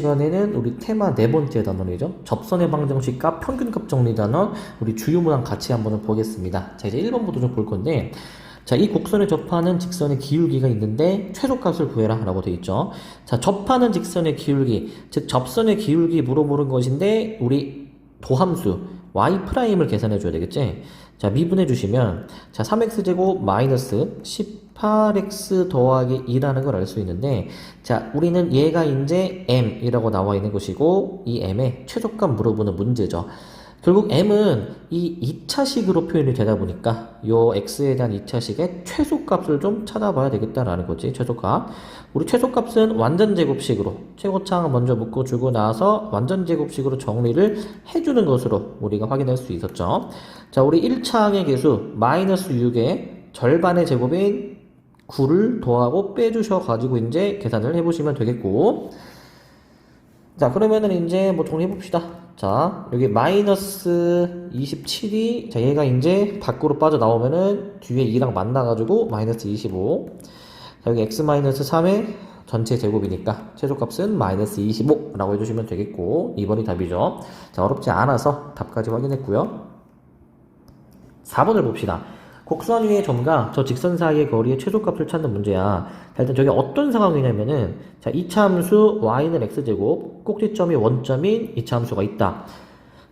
시간에는 우리 테마 네 번째 단원이죠. 접선의 방정식과 평균값 정리 단원, 우리 주요 문항 같이 한번 보겠습니다. 자, 이제 1번부터 좀 볼 건데, 자, 이 곡선에 접하는 직선의 기울기가 있는데 최소값을 구해라 라고 되어 있죠. 자, 접하는 직선의 기울기, 즉 접선의 기울기 물어보는 것인데 우리 도함수 y'을 계산해 줘야 되겠지. 자, 미분해 주시면 자, 3x제곱 마이너스 18x 더하기 2라는 걸 알 수 있는데, 자, 우리는 얘가 이제 m이라고 나와 있는 것이고 이 m의 최소값 물어보는 문제죠. 결국 m은 이 2차식으로 표현이 되다 보니까 요 x에 대한 2차식의 최소값을 좀 찾아봐야 되겠다라는 거지. 최소값. 우리 최소값은 완전제곱식으로 최고차항 먼저 묶어주고 나서 완전제곱식으로 정리를 해주는 것으로 우리가 확인할 수 있었죠. 자, 우리 1차항의 개수 마이너스 6의 절반의 제곱인 9를 더하고 빼주셔가지고 이제 계산을 해보시면 되겠고, 자, 그러면은 이제 뭐 정리해봅시다. 자, 여기 마이너스 27이, 자, 얘가 이제 밖으로 빠져나오면은 뒤에 2랑 만나가지고 마이너스 25. 자, 여기 x 마이너스 3의 전체 제곱이니까 최소값은 마이너스 25라고 해주시면 되겠고, 2번이 답이죠. 자, 어렵지 않아서 답까지 확인했고요. 4번을 봅시다. 곡선 위의 점과 저 직선 사이의 거리의 최소값을 찾는 문제야. 자, 일단 저게 어떤 상황이냐면은, 자, 2차 함수 y는 x제곱, 꼭지점이 원점인 2차 함수가 있다.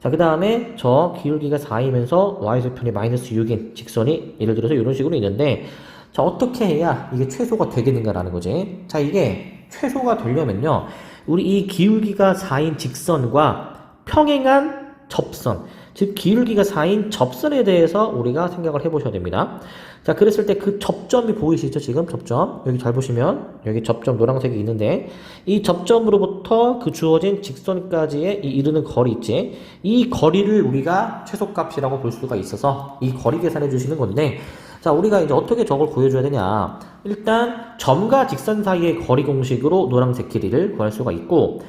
자, 그 다음에 저 기울기가 4이면서 y절편이 마이너스 6인 직선이 예를 들어서 이런 식으로 있는데, 자, 어떻게 해야 이게 최소가 되겠는가라는 거지. 자, 이게 최소가 되려면요, 우리 이 기울기가 4인 직선과 평행한 접선, 즉 기울기가 4인 접선에 대해서 우리가 생각을 해보셔야 됩니다. 자, 그랬을 때 그 접점이 보이시죠? 지금 접점 여기 잘 보시면 여기 접점 노란색이 있는데, 이 접점으로부터 그 주어진 직선까지의 이 이르는 거리 있지, 이 거리를 우리가 최소값이라고 볼 수가 있어서 이 거리 계산해 주시는 건데, 자, 우리가 이제 어떻게 저걸 구해줘야 되냐. 일단 점과 직선 사이의 거리 공식으로 노란색 길이를 구할 수가 있고,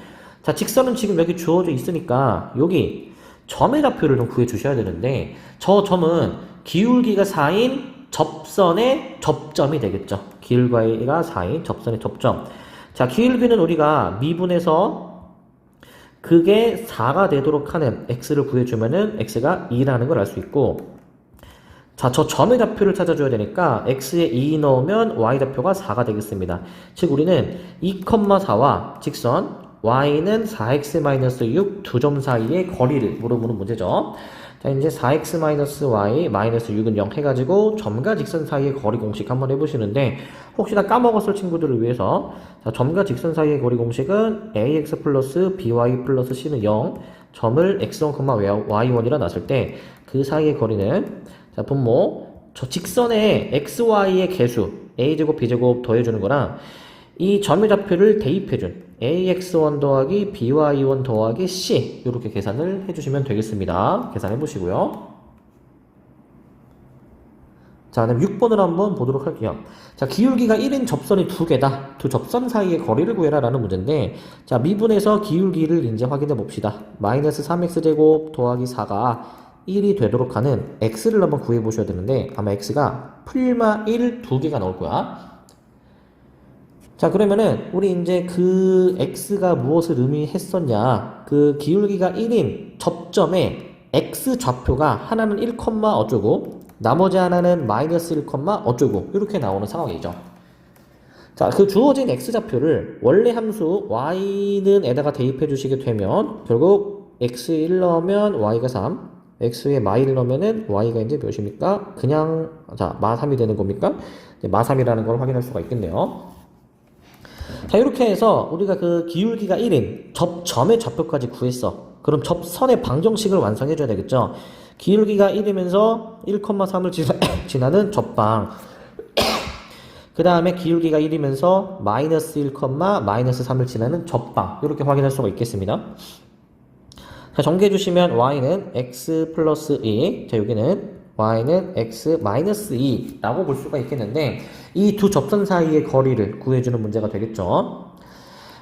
자, 직선은 지금 여기 주어져 있으니까 여기 점의 좌표를 좀 구해 주셔야 되는데, 저 점은 기울기가 4인 접선의 접점이 되겠죠. 기울기가 4인 접선의 접점. 자, 기울기는 우리가 미분해서 그게 4가 되도록 하는 x를 구해주면은 x가 2라는 걸 알 수 있고, 자, 저 점의 좌표를 찾아줘야 되니까 x에 2 넣으면 y 좌표가 4가 되겠습니다. 즉 우리는 2,4와 직선 y는 4x-6 두 점 사이의 거리를 물어보는 문제죠. 자, 이제 4x-y 마이너스 6은 0 해가지고 점과 직선 사이의 거리 공식 한번 해보시는데, 혹시나 까먹었을 친구들을 위해서, 자, 점과 직선 사이의 거리 공식은 ax 플러스 by 플러스 c는 0, 점을 x1, y1이라 놨을 때 그 사이의 거리는, 자, 분모 저 직선의 xy의 개수 a제곱 b제곱 더해주는 거랑 이 점의 좌표를 대입해준 ax1 더하기 by1 더하기 c, 이렇게 계산을 해주시면 되겠습니다. 계산해 보시고요. 자, 그다음 6번을 한번 보도록 할게요. 자, 기울기가 1인 접선이 두 개다. 두 접선 사이의 거리를 구해라 라는 문제인데, 자, 미분해서 기울기를 이제 확인해 봅시다. 마이너스 3x제곱 더하기 4가 1이 되도록 하는 x를 한번 구해 보셔야 되는데, 아마 x가 풀마 1 두 개가 나올 거야. 자, 그러면은 우리 이제 그 x가 무엇을 의미했었냐, 그 기울기가 1인 접점의 x 좌표가 하나는 1, 어쩌고 나머지 하나는 마이너스 1, 어쩌고 이렇게 나오는 상황이죠. 자, 그 주어진 x 좌표를 원래 함수 y는 에다가 대입해 주시게 되면 결국 x 1 넣으면 y가 3, x에 마1 넣으면은 y가 이제 몇입니까? 그냥, 자, 마3이 되는 겁니까? 마3이라는 걸 확인할 수가 있겠네요. 자, 이렇게 해서 우리가 그 기울기가 1인 접점의 좌표까지 구했어. 그럼 접선의 방정식을 완성해줘야 되겠죠. 기울기가 1이면서 1,3을 지나는 접방, 그 다음에 기울기가 1이면서 마이너스 1, 마이너스 3을 지나는 접방, 이렇게 확인할 수가 있겠습니다. 자, 정리해 주시면 y는 x 플러스 2, 자, 여기는 y는 x 마이너스 2라고 볼 수가 있겠는데, 이 두 접선 사이의 거리를 구해주는 문제가 되겠죠.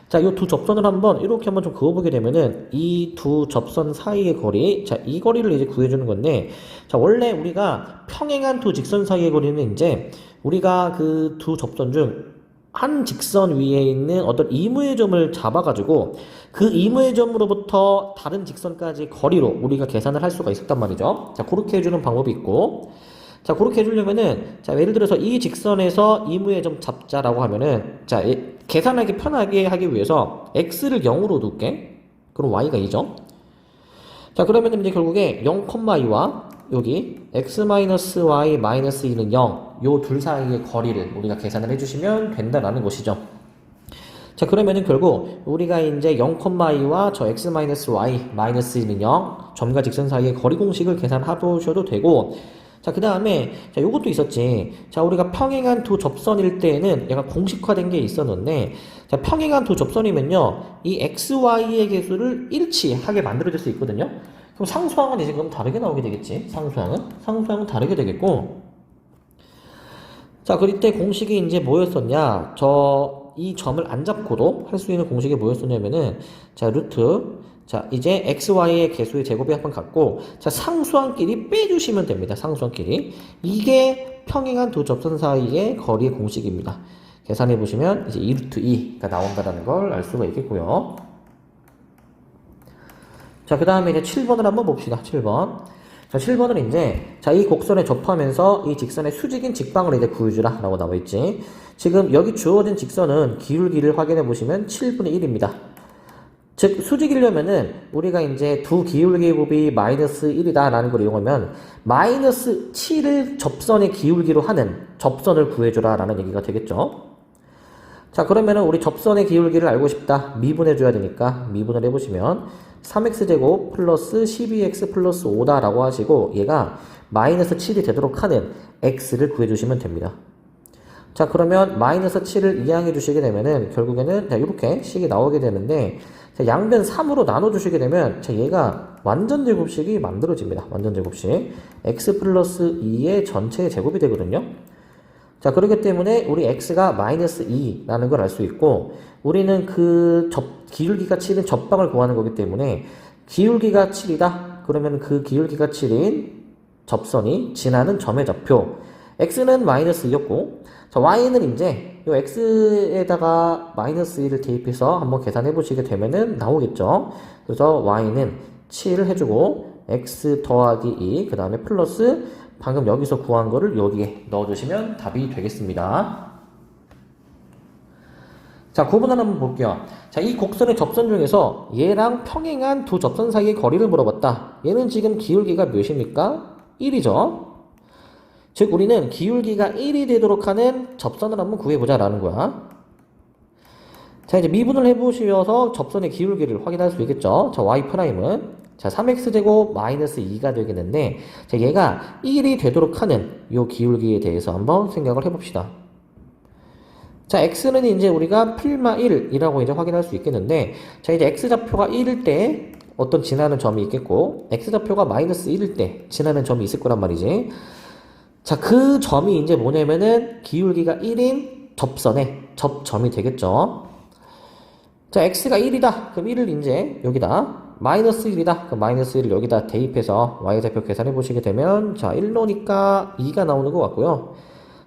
자, 이 두 접선을 이렇게 한번 좀 그어보게 되면은, 이 두 접선 사이의 거리, 자, 이 거리를 이제 구해주는 건데, 자, 원래 우리가 평행한 두 직선 사이의 거리는 이제 우리가 그 두 접선 중 한 직선 위에 있는 어떤 이무의 점을 잡아가지고 그 이무의 점으로부터 다른 직선까지 거리로 우리가 계산을 할 수가 있었단 말이죠. 자, 그렇게 해주는 방법이 있고, 자, 그렇게 해주려면은, 자, 예를 들어서 이 직선에서 이무의 점 잡자라고 하면은, 자, 계산하기 편하게 하기 위해서 x를 0으로 둘게. 그럼 y가 2죠. 자, 그러면 이제 결국에 0,2와 여기 x-y-2는 0, 요 둘 사이의 거리를 우리가 계산을 해주시면 된다라는 것이죠. 자, 그러면은 결국 우리가 이제 0,2와 저 x-y-2는 0, 점과 직선 사이의 거리 공식을 계산해보셔도 되고, 자, 그 다음에, 자, 요것도 있었지. 자, 우리가 평행한 두 접선일 때에는 약간 공식화된 게 있었는데, 자, 평행한 두 접선이면요, 이 x, y의 개수를 일치하게 만들어질 수 있거든요. 그럼 상수항은 이제 그럼 다르게 나오게 되겠지. 상수항은 다르게 되겠고. 자, 그럴 때 공식이 이제 뭐였었냐? 이 점을 안 잡고도 할 수 있는 공식이 뭐였었냐면은, 자, 루트. 자, 이제 x, y의 개수의 제곱이 한번 같고, 자, 상수항끼리 빼주시면 됩니다. 상수항끼리. 이게 평행한 두 접선 사이의 거리의 공식입니다. 계산해보시면 이제 2루트 2가 나온다는 걸 알 수가 있겠고요. 자, 그 다음에 이제 7번을 한번 봅시다. 7번. 자, 7번은 이제, 자, 이 곡선에 접하면서 이 직선의 수직인 직방을 이제 구해주라. 라고 나와있지. 지금 여기 주어진 직선은 기울기를 확인해 보시면 7분의 1입니다. 즉, 수직이려면은, 우리가 이제 두 기울기 곱이 마이너스 1이다. 라는 걸 이용하면, 마이너스 7을 접선의 기울기로 하는 접선을 구해주라. 라는 얘기가 되겠죠. 자, 그러면은 우리 접선의 기울기를 알고 싶다. 미분해줘야 되니까, 미분을 해보시면, 3x제곱 플러스 12x 플러스 5다 라고 하시고 얘가 마이너스 7이 되도록 하는 x를 구해주시면 됩니다. 자, 그러면 마이너스 7을 이항해 주시게 되면은 결국에는 자, 이렇게 식이 나오게 되는데 자, 양변 3으로 나눠주시게 되면 자, 얘가 완전제곱식이 만들어집니다. 완전제곱식 x 플러스 2의 전체의 제곱이 되거든요. 자, 그렇기 때문에 우리 x가 마이너스 2라는 걸 알 수 있고 우리는 그 기울기가 7인 접방을 구하는 거기 때문에 기울기가 7이다? 그러면 그 기울기가 7인 접선이 지나는 점의 좌표 x는 마이너스 2였고 자, y는 이제 이 x에다가 마이너스 2를 대입해서 한번 계산해 보시게 되면은 나오겠죠. 그래서 y는 7을 해주고 x 더하기 2 그 다음에 플러스 방금 여기서 구한 거를 여기에 넣어주시면 답이 되겠습니다. 자, 9번을 한번 볼게요. 자, 이 곡선의 접선 중에서 얘랑 평행한 두 접선 사이의 거리를 물어봤다. 얘는 지금 기울기가 몇입니까? 1이죠. 즉, 우리는 기울기가 1이 되도록 하는 접선을 한번 구해보자 라는 거야. 자, 이제 미분을 해보셔서 접선의 기울기를 확인할 수 있겠죠. 자, y'. 자, 3x제곱 마이너스 2가 되겠는데, 자, 얘가 1이 되도록 하는 요 기울기에 대해서 한번 생각을 해봅시다. 자, x는 이제 우리가 필마 1이라고 이제 확인할 수 있겠는데, 자, 이제 x좌표가 1일 때 어떤 지나는 점이 있겠고, x좌표가 마이너스 1일 때 지나는 점이 있을 거란 말이지. 자, 그 점이 이제 뭐냐면은 기울기가 1인 접선의 접점이 되겠죠. 자, x가 1이다. 그럼 1을 이제 여기다. 마이너스 1이다. 그럼 마이너스 1을 여기다 대입해서 y좌표 계산해 보시게 되면 자, 1 넣으니까 2가 나오는 것 같고요.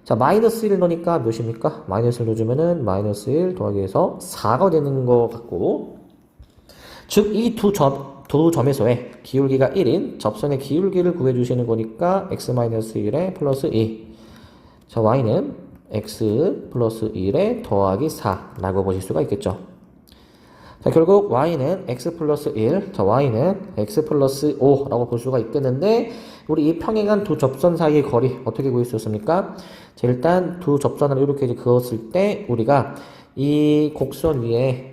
자, 마이너스 1 넣으니까 몇입니까? 마이너스 1 넣어주면은 마이너스 1 더하기 해서 4가 되는 것 같고 즉, 이 두 점에서의 기울기가 1인 접선의 기울기를 구해주시는 거니까 x-1에 플러스 2 자, y는 x 플러스 1에 더하기 4라고 보실 수가 있겠죠. 자, 결국 y는 x 플러스 1, 자, y는 x 플러스 5라고 볼 수가 있겠는데 우리 이 평행한 두 접선 사이의 거리 어떻게 구할 수 있습니까? 자, 일단 두 접선을 이렇게 이제 그었을 때 우리가 이 곡선 위에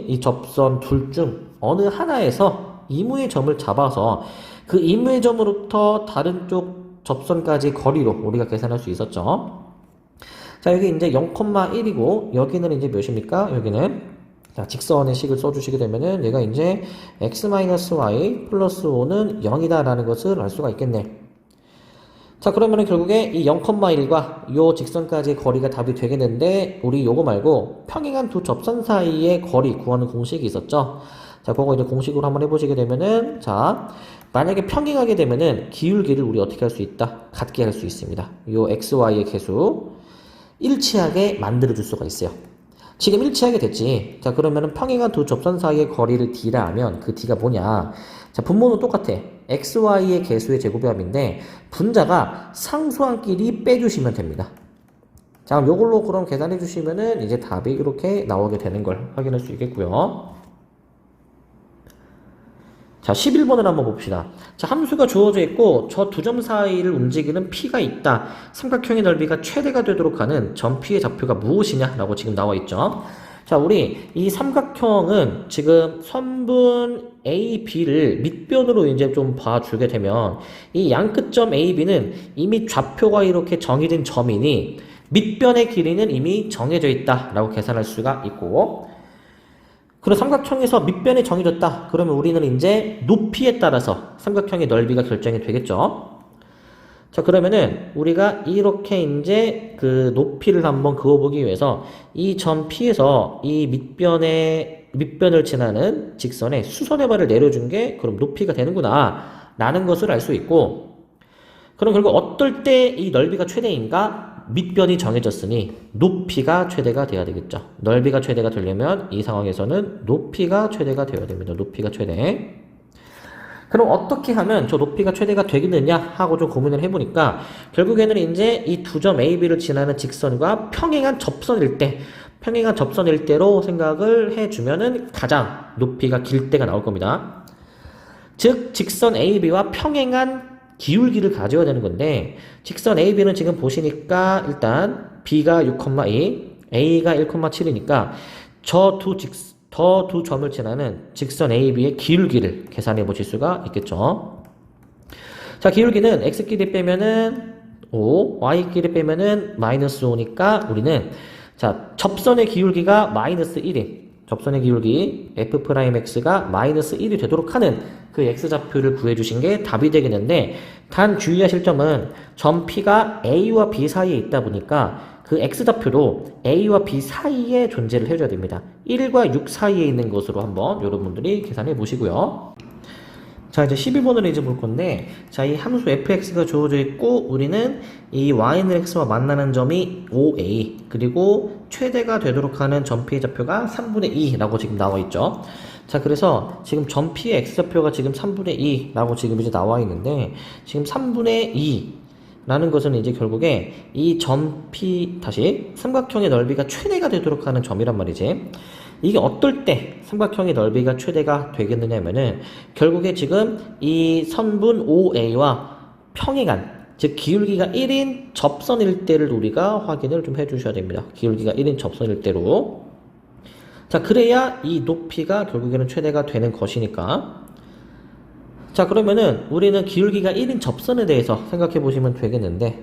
이 접선 둘 중 어느 하나에서 이무의 점을 잡아서 그 이무의 점으로부터 다른 쪽 접선까지 거리로 우리가 계산할 수 있었죠. 자, 여기 이제 0,1이고 여기는 이제 몇입니까? 여기는 자, 직선의 식을 써주시게 되면은 얘가 이제 x-y 플러스 5는 0이다 라는 것을 알 수가 있겠네. 자, 그러면은 결국에 이 0,1과 요 직선까지의 거리가 답이 되겠는데 우리 요거 말고 평행한 두 접선 사이의 거리 구하는 공식이 있었죠. 자, 그거 이제 공식으로 한번 해보시게 되면은 자, 만약에 평행하게 되면은 기울기를 우리 어떻게 할 수 있다? 같게 할 수 있습니다. 요 x, y의 개수 일치하게 만들어줄 수가 있어요. 지금 일치하게 됐지. 자, 그러면은 평행한 두 접선 사이의 거리를 d라 하면 그 d가 뭐냐? 자, 분모는 똑같아. x, y의 개수의 제곱합인데 분자가 상수항끼리 빼주시면 됩니다. 자, 그럼 요걸로 그럼 계산해 주시면은 이제 답이 이렇게 나오게 되는 걸 확인할 수 있겠고요. 자, 11번을 한번 봅시다. 자, 함수가 주어져 있고 저 두 점 사이를 움직이는 P가 있다. 삼각형의 넓이가 최대가 되도록 하는 점 P의 좌표가 무엇이냐라고 지금 나와 있죠. 자, 우리 이 삼각형은 지금 선분 A, B를 밑변으로 이제 좀 봐주게 되면 이 양끝점 A, B는 이미 좌표가 이렇게 정해진 점이니 밑변의 길이는 이미 정해져 있다라고 계산할 수가 있고, 그리고 삼각형에서 밑변이 정해졌다. 그러면 우리는 이제 높이에 따라서 삼각형의 넓이가 결정이 되겠죠. 자, 그러면은 우리가 이렇게 이제 그 높이를 한번 그어보기 위해서 이 점 P에서 이 밑변을 지나는 직선에 수선의 발을 내려준 게 그럼 높이가 되는구나 라는 것을 알 수 있고, 그럼 결국 어떨 때 이 넓이가 최대인가? 밑변이 정해졌으니 높이가 최대가 돼야 되겠죠. 넓이가 최대가 되려면 이 상황에서는 높이가 최대가 되어야 됩니다. 높이가 최대. 그럼 어떻게 하면 저 높이가 최대가 되겠느냐 하고 좀 고민을 해보니까 결국에는 이제 이 두 점 A, B를 지나는 직선과 평행한 접선일 때로 생각을 해주면은 가장 높이가 길 때가 나올 겁니다. 즉 직선 AB와 평행한 기울기를 가져야 되는 건데, 직선 AB는 지금 보시니까 일단 B가 6,2, A가 1,7이니까 저 두 점을 지나는 직선 AB의 기울기를 계산해 보실 수가 있겠죠. 자, 기울기는 X끼리 빼면은 5, Y끼리 빼면은 마이너스 5니까 우리는 자, 접선의 기울기가 마이너스 1인 접선의 기울기 F'X가 마이너스 1이 되도록 하는 그 X좌표를 구해주신 게 답이 되겠는데, 단 주의하실 점은 점 P가 A와 B 사이에 있다 보니까 그 X좌표도 A와 B 사이에 존재를 해줘야 됩니다. 1과 6 사이에 있는 것으로 한번 여러분들이 계산해 보시고요. 자, 이제 11번을 이제 볼 건데, 자, 이 함수 fx가 주어져 있고, 우리는 이 y는 x와 만나는 점이 5a, 그리고 최대가 되도록 하는 점 p의 좌표가 3분의 2라고 지금 나와 있죠. 자, 그래서 지금 점 p의 x좌표가 지금 3분의 2라고 지금 이제 나와 있는데, 지금 3분의 2라는 것은 이제 결국에 이 점 p, 다시 삼각형의 넓이가 최대가 되도록 하는 점이란 말이지. 이게 어떨 때 삼각형의 넓이가 최대가 되겠느냐 하면은 결국에 지금 이 선분 OA와 평행한, 즉 기울기가 1인 접선일 때를 우리가 확인을 좀 해주셔야 됩니다. 기울기가 1인 접선일 때로. 자, 그래야 이 높이가 결국에는 최대가 되는 것이니까. 자, 그러면은 우리는 기울기가 1인 접선에 대해서 생각해 보시면 되겠는데,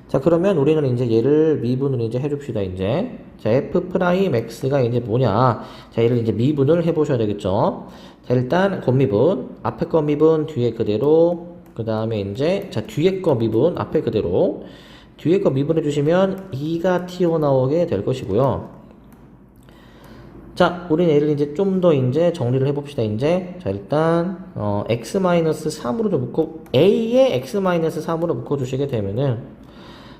자, 그러면 우리는 이제 얘를 미분을 이제 해줍시다, 이제. 자, F'X가 이제 뭐냐. 자, 얘를 이제 미분을 해보셔야 되겠죠. 자, 일단 곱미분. 앞에 거 미분, 뒤에 그대로. 그 다음에 이제, 자, 뒤에 거 미분, 앞에 그대로. 뒤에 거 미분해주시면 2가 튀어나오게 될 것이고요. 자, 우리는 얘를 이제 좀 더 이제 정리를 해봅시다, 이제. 자, 일단, X-3으로 좀 묶고, A에 X-3으로 묶어주시게 되면은,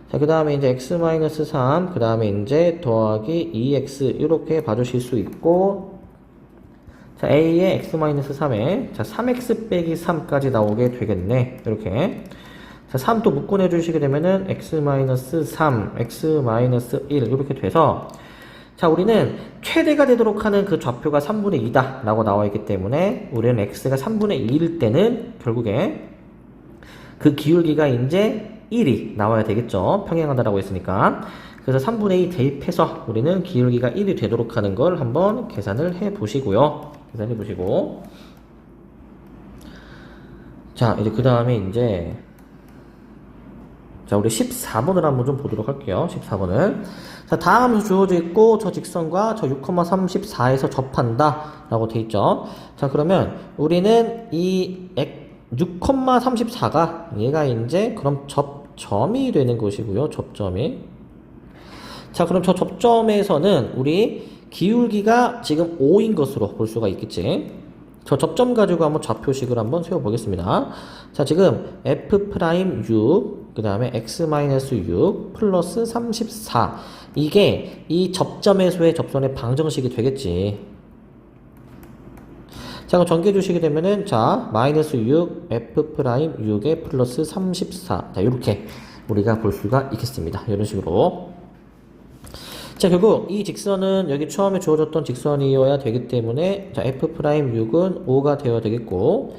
자, 그 다음에 이제 x-3, 그 다음에 이제 더하기 2x, 이렇게 봐주실 수 있고, 자, a에 x-3에, 자, 3x 빼기 3까지 나오게 되겠네. 이렇게. 자, 3 또 묶어내 주시게 되면은 x-3, x-1, 이렇게 돼서, 자, 우리는 최대가 되도록 하는 그 좌표가 3분의 2다 라고 나와 있기 때문에, 우리는 x가 3분의 2일 때는 결국에 그 기울기가 이제 1이 나와야 되겠죠. 평행하다라고 했으니까. 그래서 3분의 2 대입해서 우리는 기울기가 1이 되도록 하는 걸 한번 계산을 해 보시고요. 계산해 보시고. 자, 이제 그 다음에 이제, 자, 우리 14번을 한번 좀 보도록 할게요. 14번을. 자, 다음 주어져 있고, 저 직선과 저 6,34에서 접한다 라고 돼 있죠. 자, 그러면 우리는 이 6,34가 얘가 이제 그럼 접점이 되는 것이고요. 접점이. 자, 그럼 저 접점에서는 우리 기울기가 지금 5인 것으로 볼 수가 있겠지. 저 접점 가지고 한번 좌표식을 한번 세워 보겠습니다. 자, 지금 F' 6, 그 다음에 x-6 플러스 34. 이게 이 접점에서의 접선의 방정식이 되겠지. 자, 그럼 전개 주시게 되면은, 자, 마이너스 6, f 프라임 6에 플러스 34. 자, 이렇게 우리가 볼 수가 있겠습니다. 이런 식으로. 자, 결국 이 직선은 여기 처음에 주어졌던 직선이어야 되기 때문에, 자, f 프라임 6은 5가 되어야 되겠고,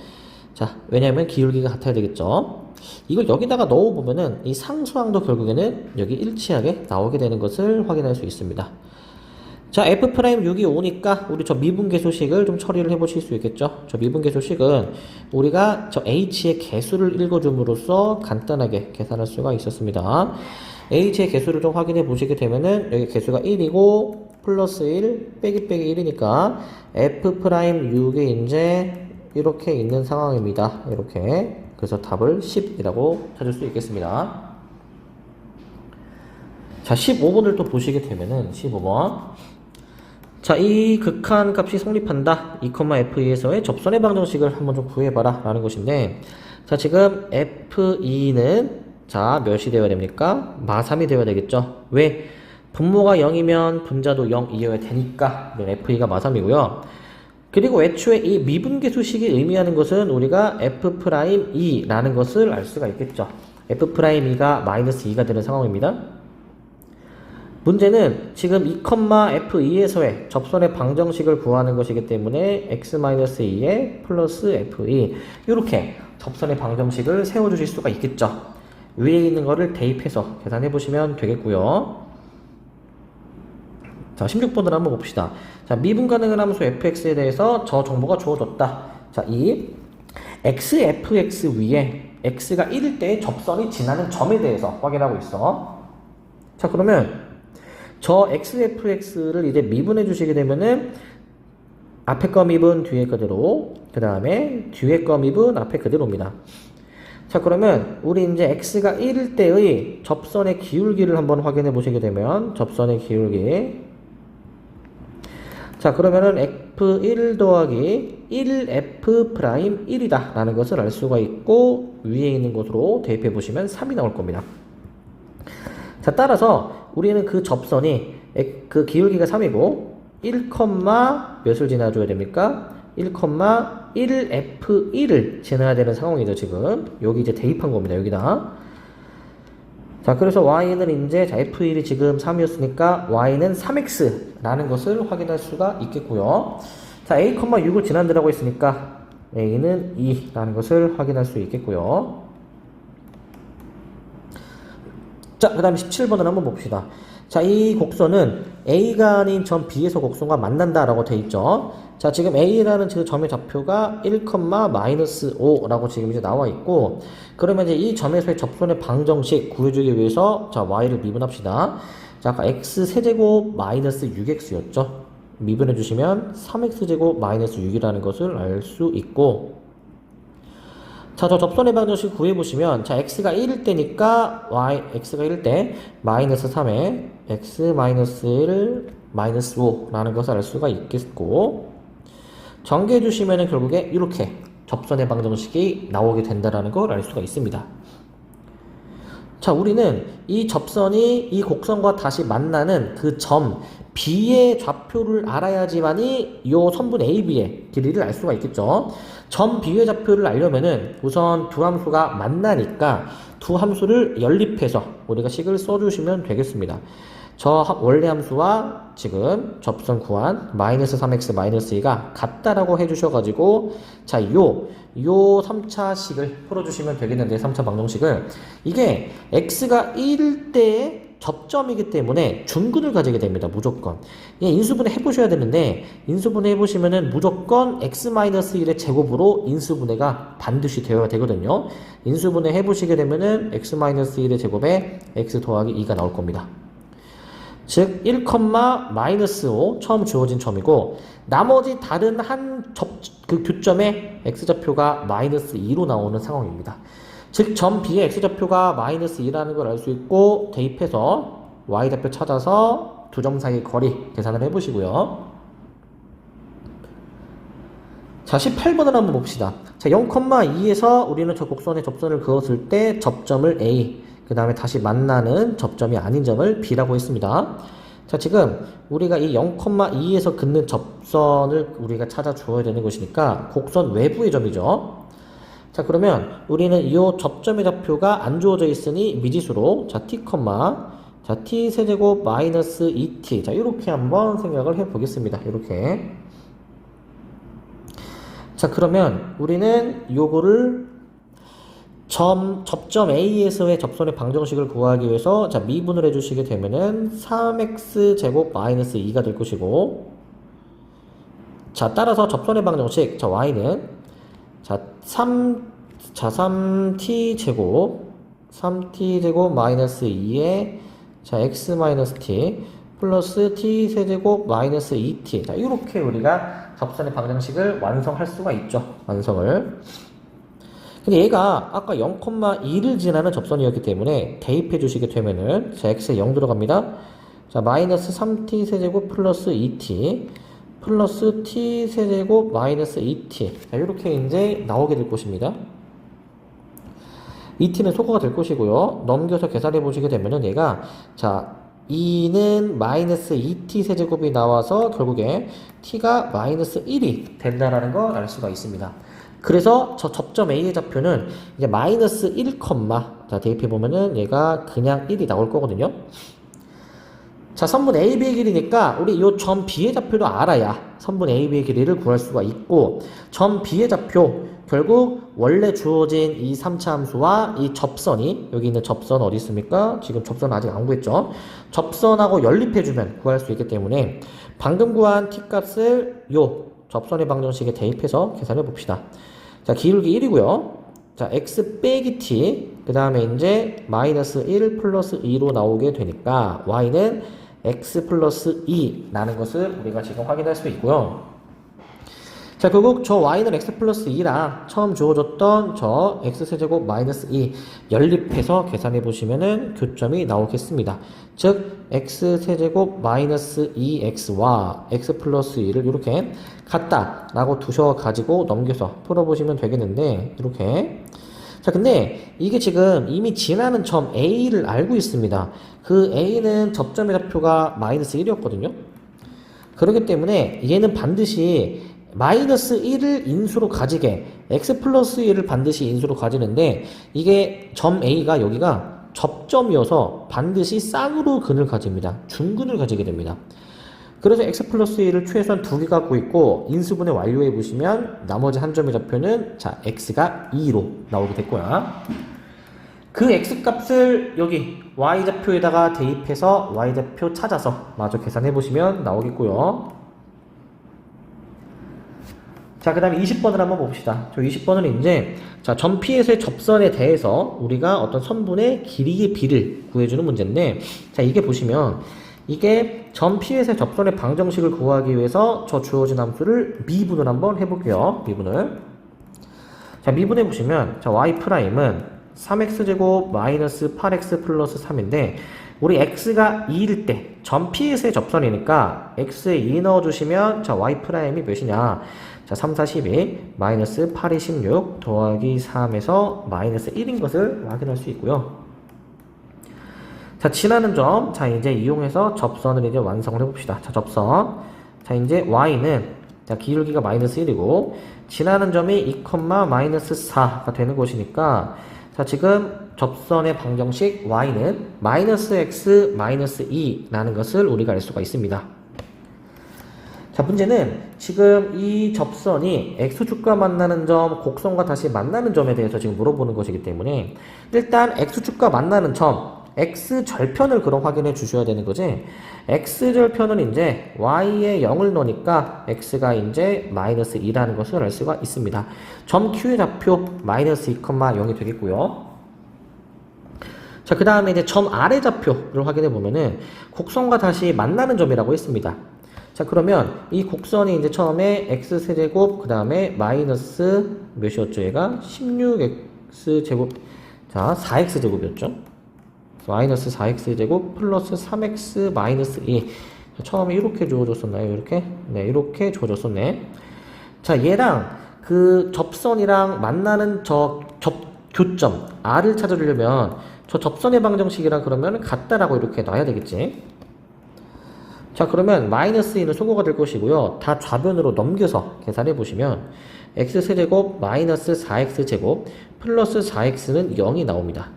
자, 왜냐하면 기울기가 같아야 되겠죠. 이걸 여기다가 넣어보면은 이 상수항도 결국에는 여기 일치하게 나오게 되는 것을 확인할 수 있습니다. 자, f'6이 오니까 우리 저 미분계수식을 좀 처리를 해 보실 수 있겠죠. 저 미분계수식은 우리가 저 h의 개수를 읽어줌으로써 간단하게 계산할 수가 있었습니다. h의 개수를 좀 확인해 보시게 되면은 여기 개수가 1이고 플러스 1 빼기 1이니까 f'6이 이제 이렇게 있는 상황입니다. 이렇게. 그래서 답을 10이라고 찾을 수 있겠습니다. 자, 15번을 또 보시게 되면은 15번. 자, 이 극한 값이 성립한다. 2,f2에서의 접선의 방정식을 한번 좀 구해봐라. 라는 것인데, 자, 지금 f2는, 자, 몇이 되어야 됩니까? 마3이 되어야 되겠죠? 왜? 분모가 0이면 분자도 0이어야 되니까, f2가 마3이고요. 그리고 애초에 이 미분계수식이 의미하는 것은 우리가 f'2라는 것을 알 수가 있겠죠. f'2가 마이너스 2가 되는 상황입니다. 문제는 지금 2,f2에서의 접선의 방정식을 구하는 것이기 때문에 x-2에 플러스 f2 이렇게 접선의 방정식을 세워주실 수가 있겠죠. 위에 있는 거를 대입해서 계산해 보시면 되겠고요. 자, 16번을 한번 봅시다. 자, 미분 가능한 함수 fx에 대해서 저 정보가 주어졌다. 자, 이 xfx 위에 x가 1일 때 접선이 지나는 점에 대해서 확인하고 있어. 자, 그러면 저 xfx를 이제 미분해 주시게 되면은 앞에 거 미분 뒤에 그대로, 그 다음에 뒤에 거 미분 앞에 그대로입니다. 자, 그러면 우리 이제 x가 1일 때의 접선의 기울기를 한번 확인해 보시게 되면 접선의 기울기, 자, 그러면은 f1 더하기 1f'1이다 라는 것을 알 수가 있고, 위에 있는 것으로 대입해 보시면 3이 나올 겁니다. 자, 따라서 우리는 그 접선이 그 기울기가 3이고 1, 몇을 지나줘야 됩니까? 1,1f1을 지나야 되는 상황이죠. 지금 여기 이제 대입한 겁니다. 여기다. 자, 그래서 y는 이제, 자, f1이 지금 3이었으니까 y는 3x라는 것을 확인할 수가 있겠고요. 자, a,6을 지난다라고 했으니까 a는 2라는 것을 확인할 수 있겠고요. 자, 그 다음에 17번을 한번 봅시다. 자, 이 곡선은 A가 아닌 점 B에서 곡선과 만난다라고 되어 있죠. 자, 지금 A라는 그 점의 좌표가 1,-5라고 지금 이제 나와 있고, 그러면 이제 이 점에서의 접선의 방정식 구해주기 위해서, 자, Y를 미분합시다. 자, 아까 X세제곱 마이너스 6X였죠. 미분해주시면 3X제곱 마이너스 6이라는 것을 알 수 있고, 자, 저 접선의 방정식 구해보시면, 자, x가 1일 때니까, x가 1일 때, 마이너스 3에, x 마이너스 1, 마이너스 5라는 것을 알 수가 있겠고, 전개해주시면은 결국에 이렇게 접선의 방정식이 나오게 된다는 걸 알 수가 있습니다. 자, 우리는 이 접선이 이 곡선과 다시 만나는 그 점, B의 좌표를 알아야지만이 이 선분 AB의 길이를 알 수가 있겠죠. 점 B의 좌표를 알려면은 우선 두 함수가 만나니까 두 함수를 연립해서 우리가 식을 써주시면 되겠습니다. 저 원래 함수와 지금 접선 구한 마이너스 3x 마이너스 2가 같다라고 해주셔가지고, 자, 요 3차 식을 풀어주시면 되겠는데, 3차 방정식을, 이게 x가 1일 때의 접점이기 때문에 중근을 가지게 됩니다. 무조건. 예, 인수분해 해보셔야 되는데, 인수분해 해보시면은 무조건 x-1의 제곱으로 인수분해가 반드시 되어야 되거든요. 인수분해 해보시게 되면은 x-1의 제곱에 x 더하기 2가 나올 겁니다. 즉 1,-5 처음 주어진 점이고, 나머지 다른 그 교점에 x좌표가 마이너스 2로 나오는 상황입니다. 즉 점 B의 x좌표가 마이너스 2라는 걸 알 수 있고, 대입해서 y좌표 찾아서 두 점 사이 거리 계산을 해보시고요. 자, 18번을 한번 봅시다. 자, 0,2에서 우리는 저 곡선의 접선을 그었을 때 접점을 A, 그 다음에 다시 만나는 접점이 아닌 점을 B라고 했습니다. 자, 지금 우리가 이 0,2에서 긋는 접선을 우리가 찾아 주어야 되는 것이니까 곡선 외부의 점이죠. 자, 그러면 우리는 이 접점의 좌표가 안 주어져 있으니 미지수로 자, t, 자, t 세제곱 마이너스 2t. 자, 이렇게 한번 생각을 해 보겠습니다. 이렇게. 자, 그러면 우리는 요거를 접점 A에서의 접선의 방정식을 구하기 위해서 자, 미분을 해주시게 되면은 3x 제곱 마이너스 2가 될 것이고, 자, 따라서 접선의 방정식 자, y는 자, 3t 제곱 마이너스 2에 자, x 마이너스 t 플러스 t 세제곱 마이너스 2t. 자, 이렇게 우리가 접선의 방정식을 완성할 수가 있죠. 완성을. 근데 얘가 아까 0,2를 지나는 접선이었기 때문에 대입해 주시게 되면은 자, x에 0 들어갑니다. 자, 마이너스 3t 세제곱 플러스 2t 플러스 t 세제곱 마이너스 2t. 자, 이렇게 이제 나오게 될 것입니다. 2t는 소거가 될 것이고요. 넘겨서 계산해 보시게 되면은 얘가 자, 2는 마이너스 2t 세제곱이 나와서 결국에 t가 마이너스 1이 된다라는 걸 알 수가 있습니다. 그래서 저 접점 A의 좌표는 이제 마이너스 1, 자, 대입해 보면은 얘가 그냥 1이 나올 거거든요. 자, 선분 AB의 길이니까 우리 이 점 B의 좌표도 알아야 선분 AB의 길이를 구할 수가 있고, 점 B의 좌표 결국 원래 주어진 이 3차 함수와 이 접선이 여기 있는 접선 어디 있습니까? 지금 접선 아직 안 구했죠. 접선하고 연립해주면 구할 수 있기 때문에 방금 구한 t 값을 요 접선의 방정식에 대입해서 계산해 봅시다. 자, 기울기 1이고요. 자, x 빼기 t, 그 다음에 이제 마이너스 1 플러스 2로 나오게 되니까 y는 x 플러스 2 라는 것을 우리가 지금 확인할 수 있고요. 자, 결국 저 y는 x 플러스 2랑 처음 주어졌던 저 x세제곱 마이너스 2 연립해서 계산해 보시면은 교점이 나오겠습니다. 즉 x세제곱 마이너스 2x와 x 플러스 2를 이렇게 같다 라고 두셔가지고 넘겨서 풀어보시면 되겠는데, 이렇게. 자, 근데 이게 지금 이미 지나는 점 A를 알고 있습니다. 그 A는 접점의 좌표가 마이너스 1이었거든요. 그렇기 때문에 얘는 반드시 마이너스 1을 인수로 가지게 x 플러스 1을 반드시 인수로 가지는데, 이게 점 A가 여기가 접점이어서 반드시 쌍으로 근을 가집니다. 중근을 가지게 됩니다. 그래서 x 플러스 1을 최소한 2개 갖고 있고, 인수분해 완료해 보시면 나머지 한 점의 좌표는 자, x가 2로 나오게 됐고요. 그 x 값을 여기 y 좌표에다가 대입해서 y 좌표 찾아서 마저 계산해 보시면 나오겠고요. 자, 그 다음에 20번을 한번 봅시다. 저 20번은 이제 자, 점 P에서의 접선에 대해서 우리가 어떤 선분의 길이의 비를 구해주는 문제인데, 자, 이게 보시면 이게 점 P에서의 접선의 방정식을 구하기 위해서 저 주어진 함수를 미분을 한번 해볼게요. 미분을. 자, 미분해 보시면 자, y'은 3x제곱 마이너스 8x 플러스 3인데 우리 x가 2일 때 점 P에서의 접선이니까 x에 2 넣어주시면 자, y'이 몇이냐, 자, 3, 4, 12 마이너스 8이 16 더하기 3에서 마이너스 1인 것을 확인할 수 있고요. 자, 지나는 점, 자, 이제 이용해서 접선을 이제 완성을 해봅시다. 자, 접선. 자, 이제 y는 자, 기울기가 마이너스 1이고 지나는 점이 2, 마이너스 4가 되는 것이니까, 자, 지금 접선의 방정식 y는 마이너스 x 마이너스 2라는 것을 우리가 알 수가 있습니다. 자, 문제는 지금 이 접선이 x축과 만나는 점, 곡선과 다시 만나는 점에 대해서 지금 물어보는 것이기 때문에 일단 x축과 만나는 점, x절편을 그럼 확인해 주셔야 되는 거지. x절편은 이제 y에 0을 넣으니까 x가 이제 마이너스 2라는 것을 알 수가 있습니다. 점 q의 좌표 마이너스 2, 0이 되겠고요. 자, 그 다음에 이제 점 r의 좌표를 확인해 보면은 곡선과 다시 만나는 점이라고 했습니다. 자, 그러면 이 곡선이 이제 처음에 x세제곱, 그 다음에 마이너스 몇이었죠? 얘가 16x제곱, 자, 4x제곱이었죠? 마이너스 4x제곱 플러스 3x 마이너스 2. 자, 처음에 이렇게 주어졌었나요? 이렇게? 네, 이렇게 주어졌었네. 자, 얘랑 그 접선이랑 만나는 교점 R을 찾으려면 저 접선의 방정식이랑 그러면 같다라고 이렇게 놔야 되겠지. 자, 그러면 마이너스 2는 소거가 될 것이고요. 다 좌변으로 넘겨서 계산해 보시면 x세제곱 마이너스 4x제곱 플러스 4x는 0이 나옵니다.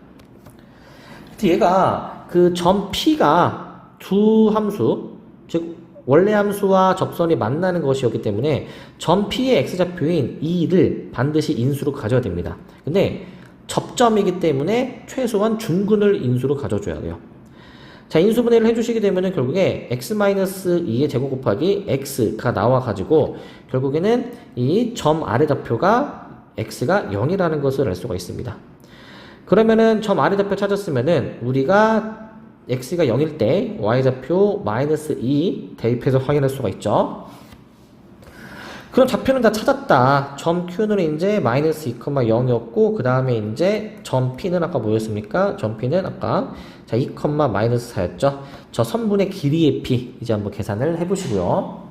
얘가 그 점 P가 두 함수, 즉 원래 함수와 접선이 만나는 것이었기 때문에 점 P의 x좌표인 2를 반드시 인수로 가져야 됩니다. 근데 접점이기 때문에 최소한 중근을 인수로 가져줘야 돼요. 자, 인수분해를 해주시게 되면은 결국에 x-2의 제곱 곱하기 x가 나와가지고 결국에는 이 점 아래 좌표가 x가 0이라는 것을 알 수가 있습니다. 그러면은 점 아래 좌표 찾았으면은 우리가 x가 0일 때 y좌표 마이너스 2 대입해서 확인할 수가 있죠. 그럼 좌표는 다 찾았다. 점 Q는 이제 마이너스 2,0이었고, 그 다음에 이제 점 P는 아까 뭐였습니까? 점 P는 아까 자 2, 마이너스 4였죠. 저 선분의 길이의 P 이제 한번 계산을 해보시고요.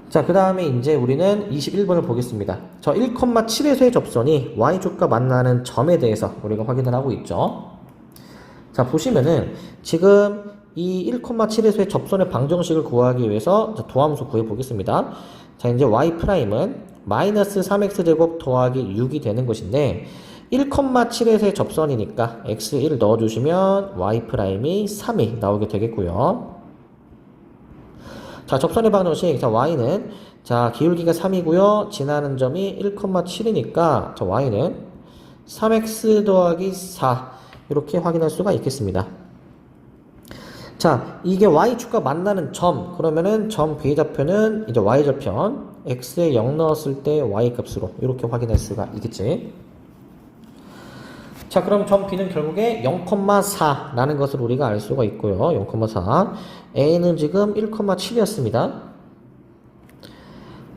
자, 그 다음에 이제 우리는 21번을 보겠습니다. 저 1,7에서의 접선이 y축과 만나는 점에 대해서 우리가 확인을 하고 있죠. 자, 보시면은 지금 이 1,7에서의 접선의 방정식을 구하기 위해서 도함수 구해 보겠습니다. 자, 이제 y'은 마이너스 3x제곱 더하기 6이 되는 것인데 1,7에서의 접선이니까 x1 넣어주시면 y'이 3이 나오게 되겠고요. 자, 접선의 방정식, 자, y는 자 기울기가 3이고요. 지나는 점이 1,7이니까 자, y는 3x 더하기 4 이렇게 확인할 수가 있겠습니다. 자, 이게 y축과 만나는 점, 그러면은 점 B좌표는 이제 y좌편, x에 0 넣었을 때 y 값으로 이렇게 확인할 수가 있겠지. 자, 그럼 점 B는 결국에 0,4라는 것을 우리가 알 수가 있고요. 0,4. A는 지금 1,7이었습니다.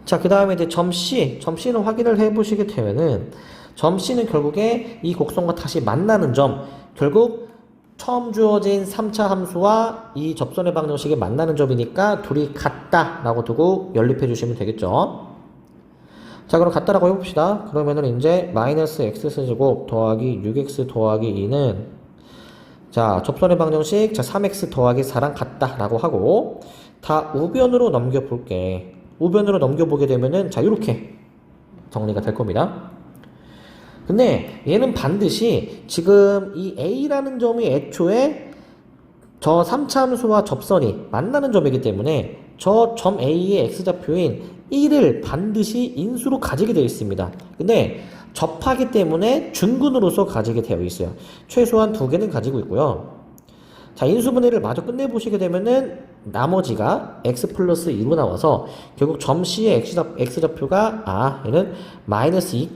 자, 그 다음에 이제 점 C는 확인을 해 보시게 되면은 점 C는 결국에 이 곡선과 다시 만나는 점, 결국 처음 주어진 3차 함수와 이 접선의 방정식이 만나는 점이니까 둘이 같다라고 두고 연립해 주시면 되겠죠. 자, 그럼 같다라고 해봅시다. 그러면은 이제 마이너스 x제곱 더하기 6x 더하기 2는 자, 접선의 방정식 자 3x 더하기 4랑 같다라고 하고 다 우변으로 넘겨볼게. 우변으로 넘겨보게 되면은 자, 이렇게 정리가 될 겁니다. 근데 얘는 반드시 지금 이 A라는 점이 애초에 저 3차 함수와 접선이 만나는 점이기 때문에 저 점 A의 x좌표인 1을 반드시 인수로 가지게 되어 있습니다. 근데 접하기 때문에 중근으로서 가지게 되어 있어요. 최소한 2개는 가지고 있고요. 자, 인수분해를 마저 끝내보시게 되면은 나머지가 x 플러스 2로 나와서 결국 점 C의 x좌표가 얘는 마이너스 2,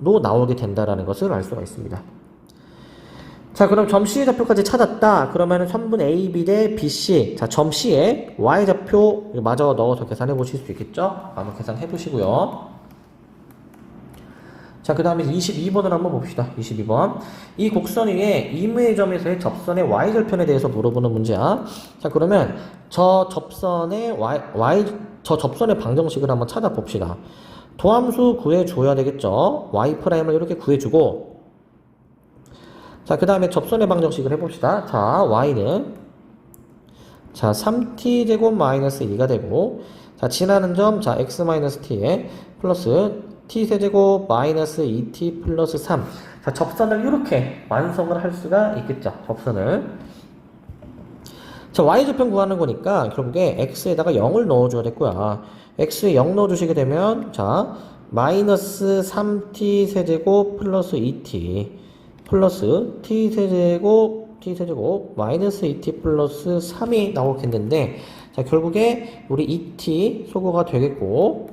로 나오게 된다라는 것을 알 수가 있습니다. 자, 그럼 점 C의 좌표까지 찾았다. 그러면은 선분 AB 대 BC. 자, 점 C의 Y좌표 마저 넣어서 계산해 보실 수 있겠죠? 한번 계산해 보시고요. 자, 그 다음에 22번을 한번 봅시다. 22번. 이 곡선 위에 이무의 점에서의 접선의 Y절편에 대해서 물어보는 문제야. 자, 그러면 저 접선의 저 접선의 방정식을 한번 찾아봅시다. 도함수 구해줘야 되겠죠. y'을 이렇게 구해주고 자, 그 다음에 접선의 방정식을 해봅시다. 자, y는 자 3t제곱 마이너스 2가 되고 자, 지나는 점 자 x-t에 플러스 t세제곱 마이너스 2t 플러스 3 자, 접선을 이렇게 완성을 할 수가 있겠죠. 접선을 자, y좌편 구하는 거니까 결국에 x에다가 0을 넣어줘야 될 거야. x에 0 넣어주시게 되면 자 마이너스 3t 세제곱 플러스 2t 플러스 t 세제곱 마이너스 2t 플러스 3이 나오겠는데 자, 결국에 우리 2t 소거가 되겠고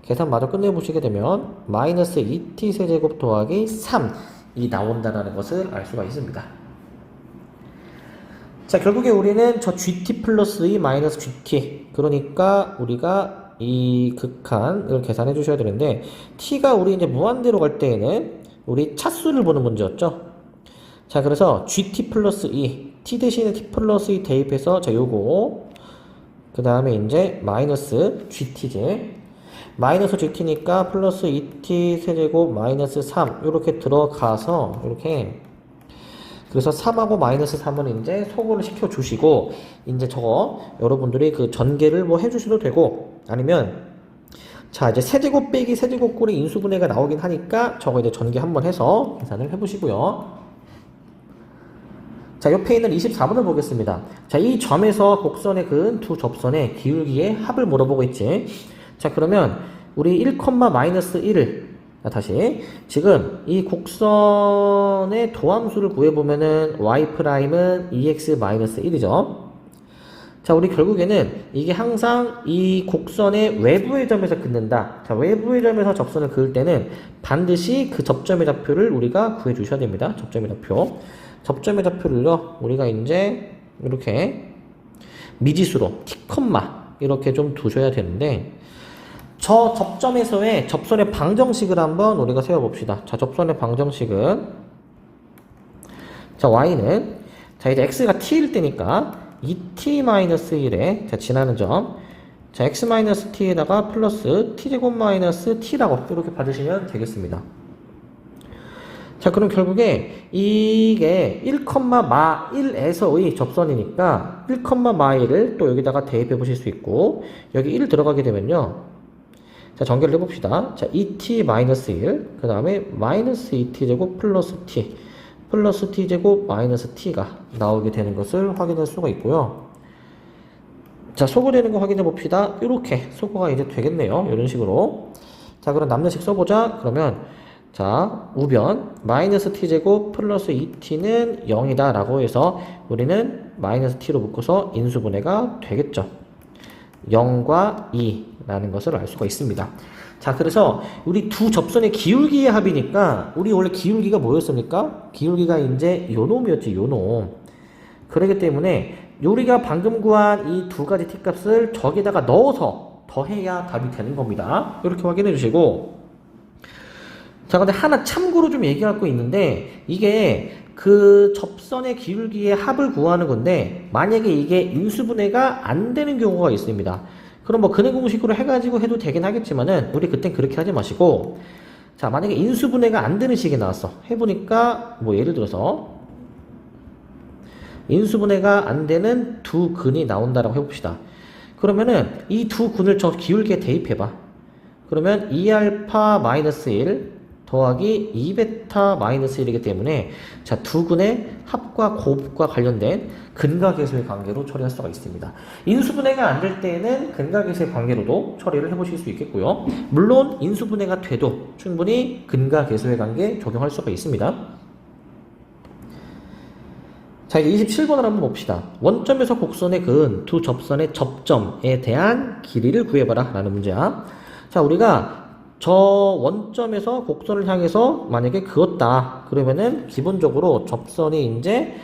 계산 마저 끝내보시게 되면 마이너스 2t 세제곱 더하기 3이 나온다는 것을 알 수가 있습니다. 자, 결국에 우리는 저 gt 플러스 2 마이너스 gt 그러니까 우리가 이 극한을 계산해 주셔야 되는데 t가 우리 이제 무한대로 갈 때에는 우리 차수를 보는 문제였죠. 자, 그래서 gt 플러스 2 t 대신에 t 플러스 2 대입해서 자 요거 그 다음에 이제 마이너스 gt제 마이너스 GT니까 플러스 2t 세제곱 마이너스 3 이렇게 들어가서 이렇게 그래서 3하고 마이너스 3은 이제 소거를 시켜주시고 이제 저거 여러분들이 그 전개를 뭐 해주셔도 되고 아니면 자 이제 세제곱 빼기 세제곱 꼴의 인수분해가 나오긴 하니까 저거 이제 전개 한번 해서 계산을 해보시고요. 자, 옆에 있는 24번을 보겠습니다. 자, 이 점에서 곡선에 그은 두 접선의 기울기의 합을 물어보고 있지. 자, 그러면 우리 1,-1을 다시 지금 이 곡선의 도함수를 구해보면은 y'은 2x-1이죠. 자, 우리 결국에는 이게 항상 이 곡선의 외부의 점에서 긋는다. 자, 외부의 점에서 접선을 그을 때는 반드시 그 접점의 좌표를 우리가 구해 주셔야 됩니다. 접점의 좌표. 접점의 좌표를요, 우리가 이제 이렇게 미지수로 t, 이렇게 좀 두셔야 되는데, 저 접점에서의 접선의 방정식을 한번 우리가 세워봅시다. 자, 접선의 방정식은, 자, y는, 자, 이제 x가 t일 때니까, 2t-1에, 자, 지나는 점, 자, x-t에다가 플러스 t제곱-t라고 이렇게 받으시면 되겠습니다. 자, 그럼 결국에 이게 1,-1에서의 접선이니까 1,-1을 또 여기다가 대입해 보실 수 있고 여기 1 들어가게 되면요. 자, 전개를 해봅시다. 자, 2t-1 그 다음에 마이너스 2t제곱 플러스 t 플러스 t제곱 마이너스 t가 나오게 되는 것을 확인할 수가 있고요. 자, 소거되는 거 확인해 봅시다. 이렇게 소거가 이제 되겠네요. 이런 식으로. 자, 그럼 남는식 써보자. 그러면 자, 우변 마이너스 t제곱 플러스 2t는 0이다 라고 해서 우리는 마이너스 t로 묶어서 인수분해가 되겠죠. 0과 2라는 것을 알 수가 있습니다. 자, 그래서 우리 두 접선의 기울기의 합이니까 우리 원래 기울기가 뭐였습니까? 기울기가 이제 요놈이었지, 요놈. 그렇기 때문에 우리가 방금 구한 이 두 가지 t값을 저기다가 넣어서 더해야 답이 되는 겁니다. 이렇게 확인해 주시고 자, 근데 하나 참고로 좀 얘기할 거 있는데 이게 그 접선의 기울기의 합을 구하는 건데 만약에 이게 인수분해가 안 되는 경우가 있습니다. 그럼 뭐 근해 공식으로 해가지고 해도 되긴 하겠지만은 우리 그땐 그렇게 하지 마시고 자, 만약에 인수분해가 안 되는 식이 나왔어. 해보니까 뭐 예를 들어서 인수분해가 안 되는 두 근이 나온다라고 해봅시다. 그러면은 이 두 근을 저 기울기에 대입해봐. 그러면 2α-1 더하기 2β-1이기 때문에 자, 두 근의 합과 곱과 관련된 근과 계수의 관계로 처리할 수가 있습니다. 인수분해가 안 될 때에는 근과 계수의 관계로도 처리를 해보실 수 있겠고요. 물론 인수분해가 돼도 충분히 근과 계수의 관계 적용할 수가 있습니다. 자, 이제 27번을 한번 봅시다. 원점에서 곡선에 그은 두 접선의 접점에 대한 길이를 구해봐라 라는 문제야. 자, 우리가 저 원점에서 곡선을 향해서 만약에 그었다. 그러면은 기본적으로 접선이 이제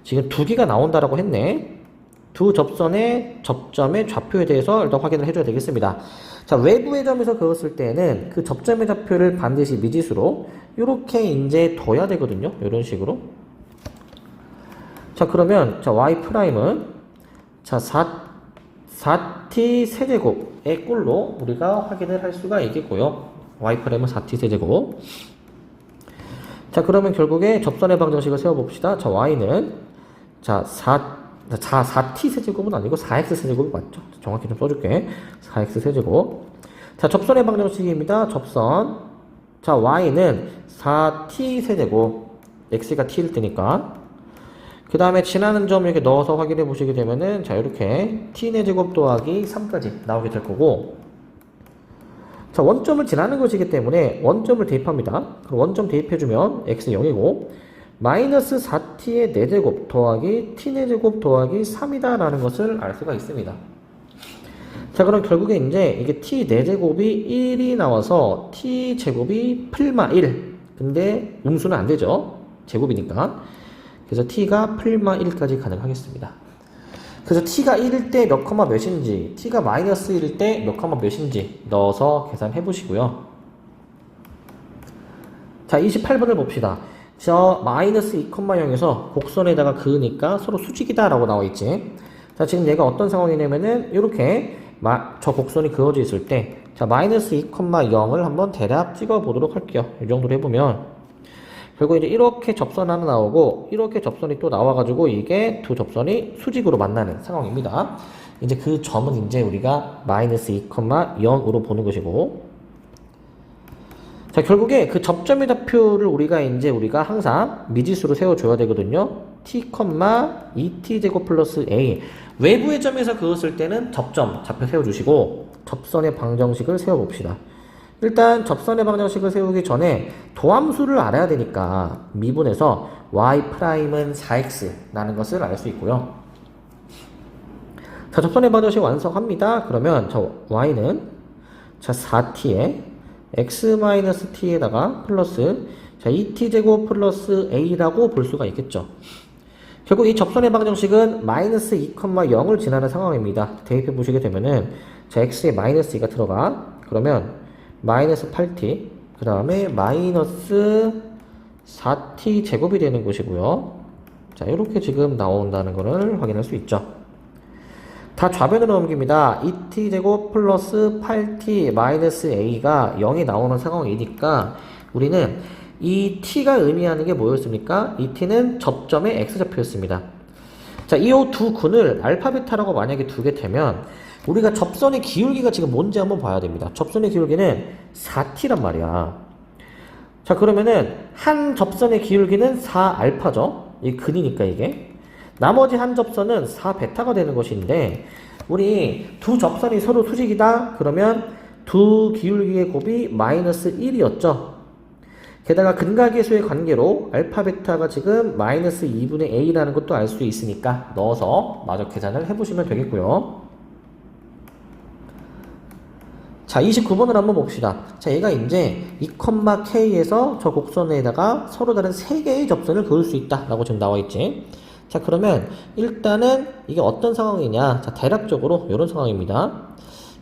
지금 두 개가 나온다라고 했네. 두 접선의 접점의 좌표에 대해서 일단 확인을 해줘야 되겠습니다. 자, 외부의 점에서 그었을 때는 그 접점의 좌표를 반드시 미지수로 이렇게 이제 둬야 되거든요. 이런 식으로. 자, 그러면 자, y'은 자, 4t 세제곱의 꼴로 우리가 확인을 할 수가 있겠고요. y'은 4t 세제곱. 자, 그러면 결국에 접선의 방정식을 세워봅시다. 자, y는 자, 4t 세제곱은 아니고 4x 세제곱이 맞죠? 정확히 좀 써줄게. 4x 세제곱. 자, 접선의 방정식입니다. 접선. 자, y는 4t 세제곱. x가 t일 때니까. 그 다음에 지나는 점 이렇게 넣어서 확인해 보시게 되면은 자, 이렇게 t의 제곱 더하기 3까지 나오게 될 거고 자, 원점을 지나는 것이기 때문에 원점을 대입합니다. 그럼 원점 대입해주면 x 0이고 마이너스 4t의 4제곱 더하기 t의 제곱 더하기 3이다 라는 것을 알 수가 있습니다. 자, 그럼 결국에 이제 이게 t 4제곱이 1이 나와서 t 제곱이 풀마 1 근데 음수는 안 되죠. 제곱이니까. 그래서 t가 풀마 1까지 가능하겠습니다. 그래서 t가 1일 때 몇 컴마 몇인지, t가 마이너스 1일 때 몇 컴마 몇인지 넣어서 계산해 보시고요. 자, 28번을 봅시다. 저 마이너스 2,0에서 곡선에다가 그으니까 서로 수직이다 라고 나와 있지. 자, 지금 얘가 어떤 상황이냐면은 이렇게 저 곡선이 그어져 있을 때, 자, 마이너스 2,0을 한번 대략 찍어 보도록 할게요. 이 정도로 해보면, 결국 이제 이렇게 접선 하나 나오고, 이렇게 접선이 또 나와가지고, 이게 두 접선이 수직으로 만나는 상황입니다. 이제 그 점은 이제 우리가 마이너스 2,0으로 보는 것이고, 자, 결국에 그 접점의 좌표를 우리가 항상 미지수로 세워줘야 되거든요. t, 2t제곱 플러스 a. 외부의 점에서 그었을 때는 접점 좌표 세워주시고, 접선의 방정식을 세워봅시다. 일단 접선의 방정식을 세우기 전에 도함수를 알아야 되니까 미분에서 y'은 4x 라는 것을 알 수 있고요. 자, 접선의 방정식 완성합니다. 그러면 저 y는 자 4t에 x-t에다가 플러스 자 2t제곱 플러스 a라고 볼 수가 있겠죠. 결국 이 접선의 방정식은 마이너스 2,0을 지나는 상황입니다. 대입해 보시게 되면은 자 x에 마이너스 2가 들어가. 그러면 마이너스 8t 그 다음에 마이너스 4t 제곱이 되는 것이고요. 자 이렇게 지금 나온다는 것을 확인할 수 있죠. 다 좌변으로 옮깁니다. 2t 제곱 플러스 8t 마이너스 a가 0이 나오는 상황이니까 우리는 이 t가 의미하는 게 뭐였습니까? 이 t는 접점의 x좌표였습니다. 자, 이 두 근을 알파 베타라고 만약에 두게 되면 우리가 접선의 기울기가 지금 뭔지 한번 봐야 됩니다. 접선의 기울기는 4t란 말이야. 자, 그러면은 한 접선의 기울기는 4알파죠. 이 근이니까 이게. 나머지 한 접선은 4베타가 되는 것인데 우리 두 접선이 서로 수직이다? 그러면 두 기울기의 곱이 마이너스 1이었죠. 게다가 근각계수의 관계로 알파 베타가 지금 마이너스 2분의 a라는 것도 알 수 있으니까 넣어서 마저 계산을 해보시면 되겠고요. 자, 29번을 한번 봅시다. 자, 얘가 이제 2,k에서 저 곡선에다가 서로 다른 3개의 접선을 그을 수 있다 라고 지금 나와있지. 자, 그러면 일단은 이게 어떤 상황이냐. 자, 대략적으로 이런 상황입니다.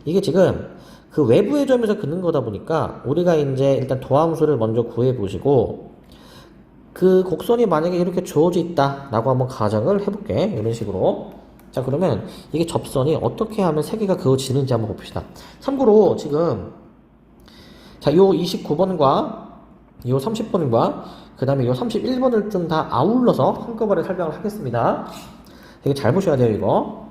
이게 지금 그 외부의 점에서 긋는 거다 보니까 우리가 이제 일단 도함수를 먼저 구해 보시고 그 곡선이 만약에 이렇게 주어져 있다 라고 한번 가정을 해볼게. 이런 식으로. 자, 그러면 이게 접선이 어떻게 하면 3개가 그어지는지 한번 봅시다. 참고로 지금 자, 요 29번과 요 30번과 그 다음에 요 31번을 좀 다 아울러서 한꺼번에 설명을 하겠습니다. 되게 잘 보셔야 돼요, 이거.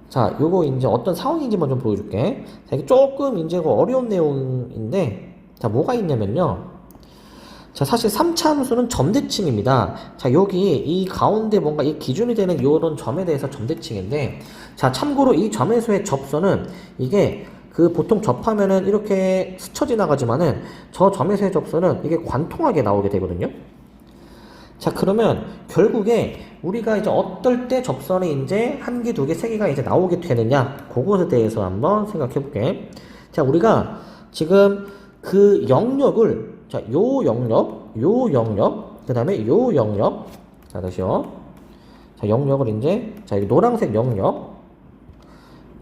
자, 요거 이제 어떤 상황인지만 좀 보여줄게. 자, 이게 조금 이제 어려운 내용인데, 자, 뭐가 있냐면요. 자, 사실 3차 함수는 점대칭입니다. 자, 여기 이 가운데 뭔가 이 기준이 되는 요런 점에 대해서 점대칭인데, 자, 참고로 이 점에서의 접선은 이게 그 보통 접하면은 이렇게 스쳐 지나가지만은 저 점에서의 접선은 이게 관통하게 나오게 되거든요. 자, 그러면 결국에 우리가 이제 어떨 때 접선이 이제 1개, 2개, 3개가 이제 나오게 되느냐, 그것에 대해서 한번 생각해 볼게. 자, 우리가 지금 그 영역을, 자, 요 영역, 그 다음에 요 영역, 자, 다시요. 자, 영역을 이제, 자, 이 노란색 영역.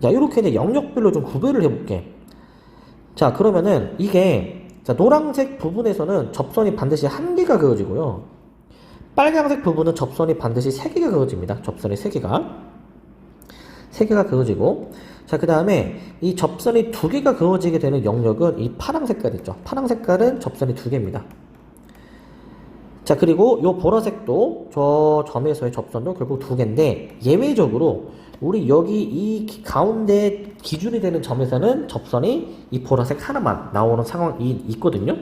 자, 이렇게 이제 영역별로 좀 구별을 해 볼게. 자, 그러면은 이게, 자, 노란색 부분에서는 접선이 반드시 1개가 그어지고요. 빨간색 부분은 접선이 반드시 3개가 그어집니다. 접선이 3개가 그어지고, 자, 그 다음에 이 접선이 2개가 그어지게 되는 영역은 이 파란 색깔 있죠. 파란 색깔은 접선이 2개입니다. 자, 그리고 요 보라색도 저 점에서의 접선도 결국 2개인데 예외적으로 우리 여기 이 가운데 기준이 되는 점에서는 접선이 이 보라색 하나만 나오는 상황이 있거든요.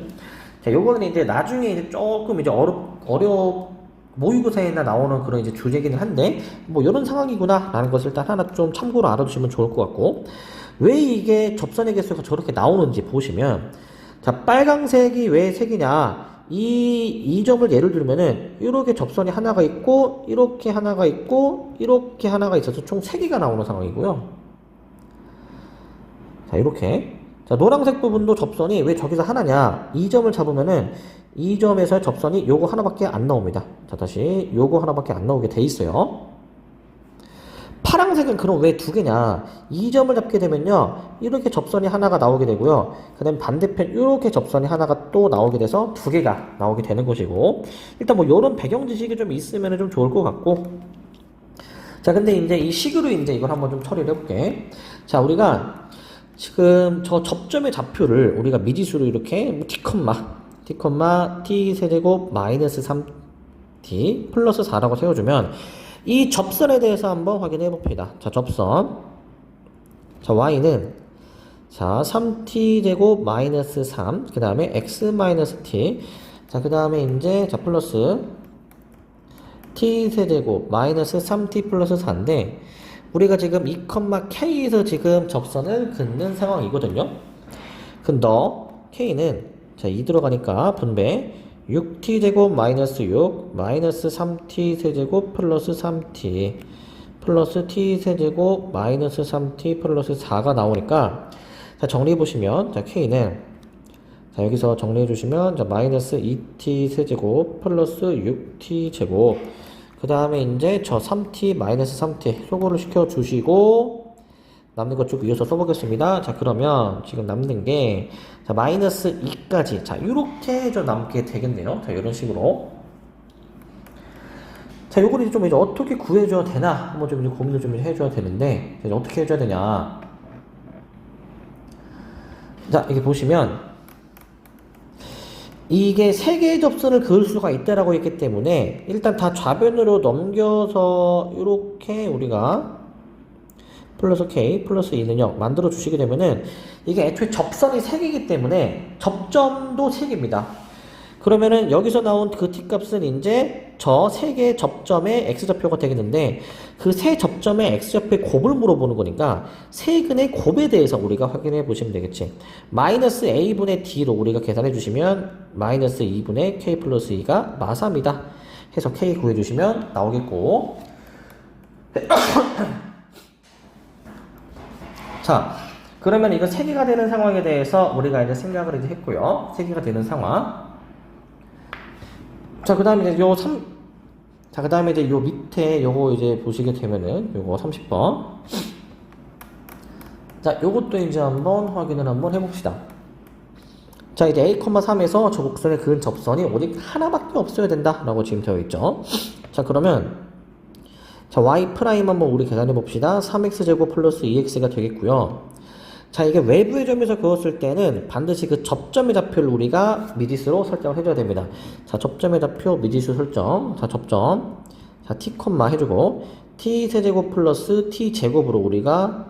자, 요거는 이제 나중에 이제 조금 이제 모의고사에나 나오는 그런 이제 주제기는 한데, 뭐 이런 상황이구나 라는 것을 일단 하나 좀 참고로 알아두시면 좋을 것 같고, 왜 이게 접선의 개수가 저렇게 나오는지 보시면, 자, 빨강색이 왜 색이냐, 이 점을 예를 들면은 이렇게 접선이 하나가 있고, 이렇게 하나가 있고, 이렇게 하나가 있어서 총 3개가 나오는 상황이고요. 자, 이렇게. 자, 노란색 부분도 접선이 왜 저기서 하나냐, 이 점을 잡으면은 이 점에서 접선이 요거 하나밖에 안 나옵니다. 자, 다시 요거 하나밖에 안 나오게 돼 있어요. 파란색은 그럼 왜 2개냐, 이 점을 잡게 되면요 이렇게 접선이 하나가 나오게 되고요, 그 다음에 반대편 이렇게 접선이 하나가 또 나오게 돼서 2개가 나오게 되는 것이고, 일단 뭐 요런 배경 지식이 좀 있으면 좀 좋을 것 같고, 자, 근데 이제 이 식으로 이제 이걸 한번 좀 처리를 해볼게. 자, 우리가 지금 저 접점의 좌표를 우리가 미지수로 이렇게 뭐 t, t세제곱 마이너스 3t 플러스 4라고 세워주면 이 접선에 대해서 한번 확인해 봅시다. 자, 접선. 자, y는 자, 3t제곱 마이너스 3, 그 다음에 x 마이너스 t, 자, 그 다음에 이제 자, 플러스 t세제곱 마이너스 3t 플러스 4인데 우리가 지금 2,k에서 지금 접선을 긋는 상황이거든요. 근데 k는 자, 2 들어가니까 분배 6t제곱 마이너스 6 마이너스 3t 세제곱 플러스 3t 플러스 t 세제곱 마이너스 3t 플러스 4가 나오니까 자, 정리해 보시면 자, k는 자, 여기서 정리해 주시면 자, 마이너스 2t 세제곱 플러스 6t 제곱 그 다음에 이제 저 3t 마이너스 3t 소거를 시켜 주시고 남는 것 쭉 이어서 써보겠습니다. 자, 그러면 지금 남는 게 자, 마이너스 2까지 자, 요렇게 좀 남게 되겠네요. 자, 이런 식으로. 자, 요거를 좀 이제 어떻게 구해줘야 되나 한번 좀 이제 고민을 좀 해줘야 되는데 이제 어떻게 해줘야 되냐. 자, 이렇게 보시면 이게 3개의 접선을 그을 수가 있다라고 했기 때문에 일단 다 좌변으로 넘겨서 이렇게 우리가 플러스 k 플러스 2는 0 만들어 주시게 되면은 이게 애초에 접선이 3개이기 때문에 접점도 3개입니다. 그러면은 여기서 나온 그 t값은 이제 저 3개의 접점의 x좌표가 되겠는데 그 세 접점의 x좌표의 곱을 물어보는 거니까 세근의 곱에 대해서 우리가 확인해 보시면 되겠지. 마이너스 a분의 d로 우리가 계산해 주시면 마이너스 2분의 k 플러스 2가 마사입니다. 해서 k 구해 주시면 나오겠고 자, 그러면 이거 3개가 되는 상황에 대해서 우리가 이제 생각을 이제 했고요. 3개가 되는 상황. 자, 그 다음에 이제 자, 그 다음에 이제 요 밑에 요거 이제 보시게 되면은 요거 30번. 자, 요것도 이제 한번 확인을 한번 해봅시다. 자, 이제 a,3에서 저 곡선에 그은 접선이 오직 하나밖에 없어야 된다 라고 지금 되어 있죠. 자, 그러면 자, y' 한번 우리 계산해 봅시다. 3x제곱 플러스 2x가 되겠고요. 자, 이게 외부의 점에서 그었을 때는 반드시 그 접점의 좌표를 우리가 미지수로 설정을 해줘야 됩니다. 자, 접점의 좌표 미지수 설정. 자, 접점. 자, t, 해주고 t 세제곱 플러스 t 제곱으로 우리가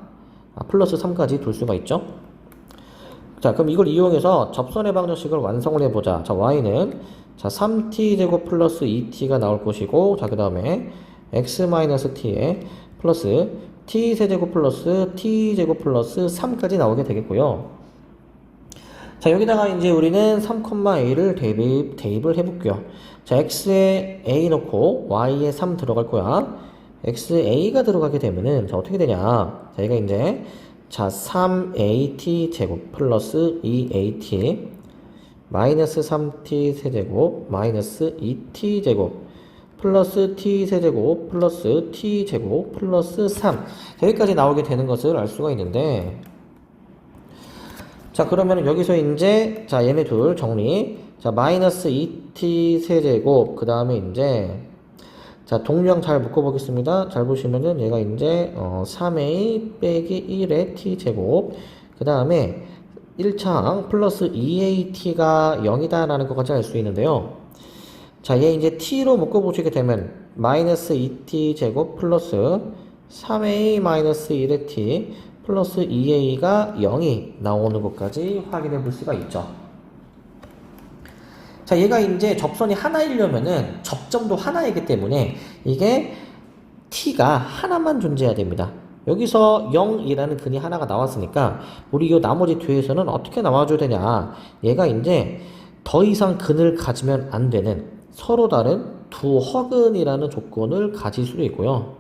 플러스 3까지 둘 수가 있죠. 자, 그럼 이걸 이용해서 접선의 방정식을 완성을 해보자. 자, y는 자, 3t 제곱 플러스 2t가 나올 것이고, 자, 그 다음에 x-t에 플러스 t세제곱 플러스 t제곱 플러스 3까지 나오게 되겠고요. 자, 여기다가 이제 우리는 3,a를 대입을 해볼게요. 자, x에 a 넣고 y에 3 들어갈 거야. xa가 들어가게 되면은 자, 어떻게 되냐. 자, 얘가 이제 자, 3at 제곱 플러스 2at 마이너스 3t 세제곱 마이너스 2t 제곱 플러스 t 세제곱 플러스 t 제곱 플러스 3 여기까지 나오게 되는 것을 알 수가 있는데 자, 그러면 여기서 이제 자, 얘네 둘 정리. 자, 마이너스 2t 세제곱 그 다음에 이제 자, 동류항 잘 묶어 보겠습니다. 잘 보시면은 얘가 이제 3a 빼기 1의 t 제곱 그 다음에 1차항 플러스 2at가 0이다 라는 것까지 알 수 있는데요. 자, 얘 이제 t로 묶어보시게 되면 마이너스 2t 제곱 플러스 3a 마이너스 1의 t 플러스 2a가 0이 나오는 것까지 확인해 볼 수가 있죠. 자, 얘가 이제 접선이 하나이려면은 접점도 하나이기 때문에 이게 t가 하나만 존재해야 됩니다. 여기서 0이라는 근이 하나가 나왔으니까 우리 이 나머지 뒤에서는 어떻게 나와줘야 되냐. 얘가 이제 더 이상 근을 가지면 안 되는 서로 다른 두 허근이라는 조건을 가질 수도 있고요.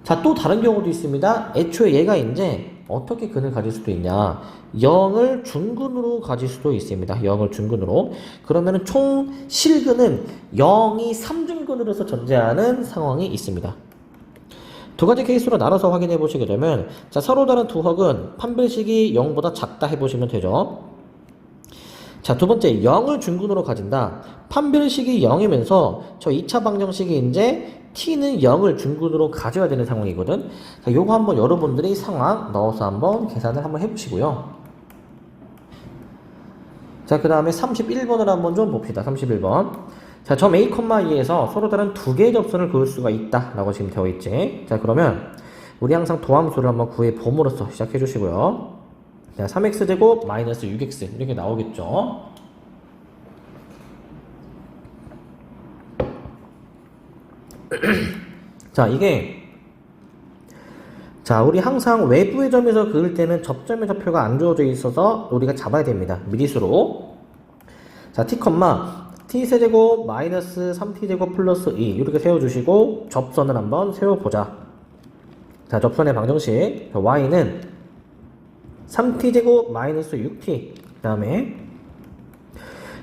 자, 또 다른 경우도 있습니다. 애초에 얘가 이제 어떻게 근을 가질 수도 있냐. 0을 중근으로 가질 수도 있습니다. 0을 중근으로. 그러면은 총 실근은 0이 3중근으로서 존재하는 상황이 있습니다. 두 가지 케이스로 나눠서 확인해 보시게 되면 자, 서로 다른 두 허근 판별식이 0보다 작다 해보시면 되죠. 자, 두 번째 0을 중근으로 가진다. 판별식이 0이면서 저 2차 방정식이 이제 t는 0을 중근으로 가져야 되는 상황이거든. 자, 요거 한번 여러분들이 상황 넣어서 한번 계산을 한번 해보시고요. 자, 그 다음에 31번을 한번 좀 봅시다. 31번. 자, 점 A, 2에서 서로 다른 두 개의 접선을 그을 수가 있다 라고 지금 되어 있지. 자, 그러면 우리 항상 도함수를 한번 구해 봄으로써 시작해 주시고요. 자, 3x제곱 마이너스 6x 이렇게 나오겠죠. 자, 이게 자, 우리 항상 외부의 점에서 그을 때는 접점의 좌표가 안 주어져 있어서 우리가 잡아야 됩니다. 미리수로. 자, t세제곱 마이너스 3t제곱 플러스 2 이렇게 세워주시고 접선을 한번 세워보자. 자, 접선의 방정식 y는 3t제곱 마이너스 6t 그 다음에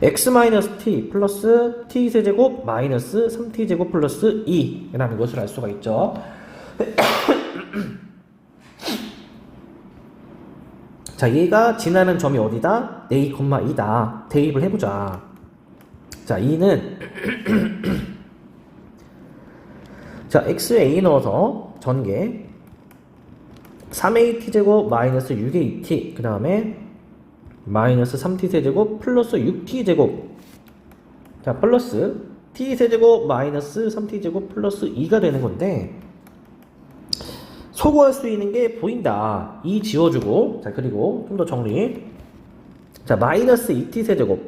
x-t 플러스 t세제곱 마이너스 3t제곱 플러스 2 라는 것을 알 수가 있죠. 자, 얘가 지나는 점이 어디다? a, 2다. 대입을 해보자. 자, 2는 자, x에 a 넣어서 전개 3at제곱 마이너스 6at 그 다음에 마이너스 3t세제곱 플러스 6t제곱 자, 플러스 t세제곱 마이너스 3t제곱 플러스 2가 되는 건데 소거할 수 있는 게 보인다. 2 지워주고 자, 그리고 좀 더 정리. 자, 마이너스 2t세제곱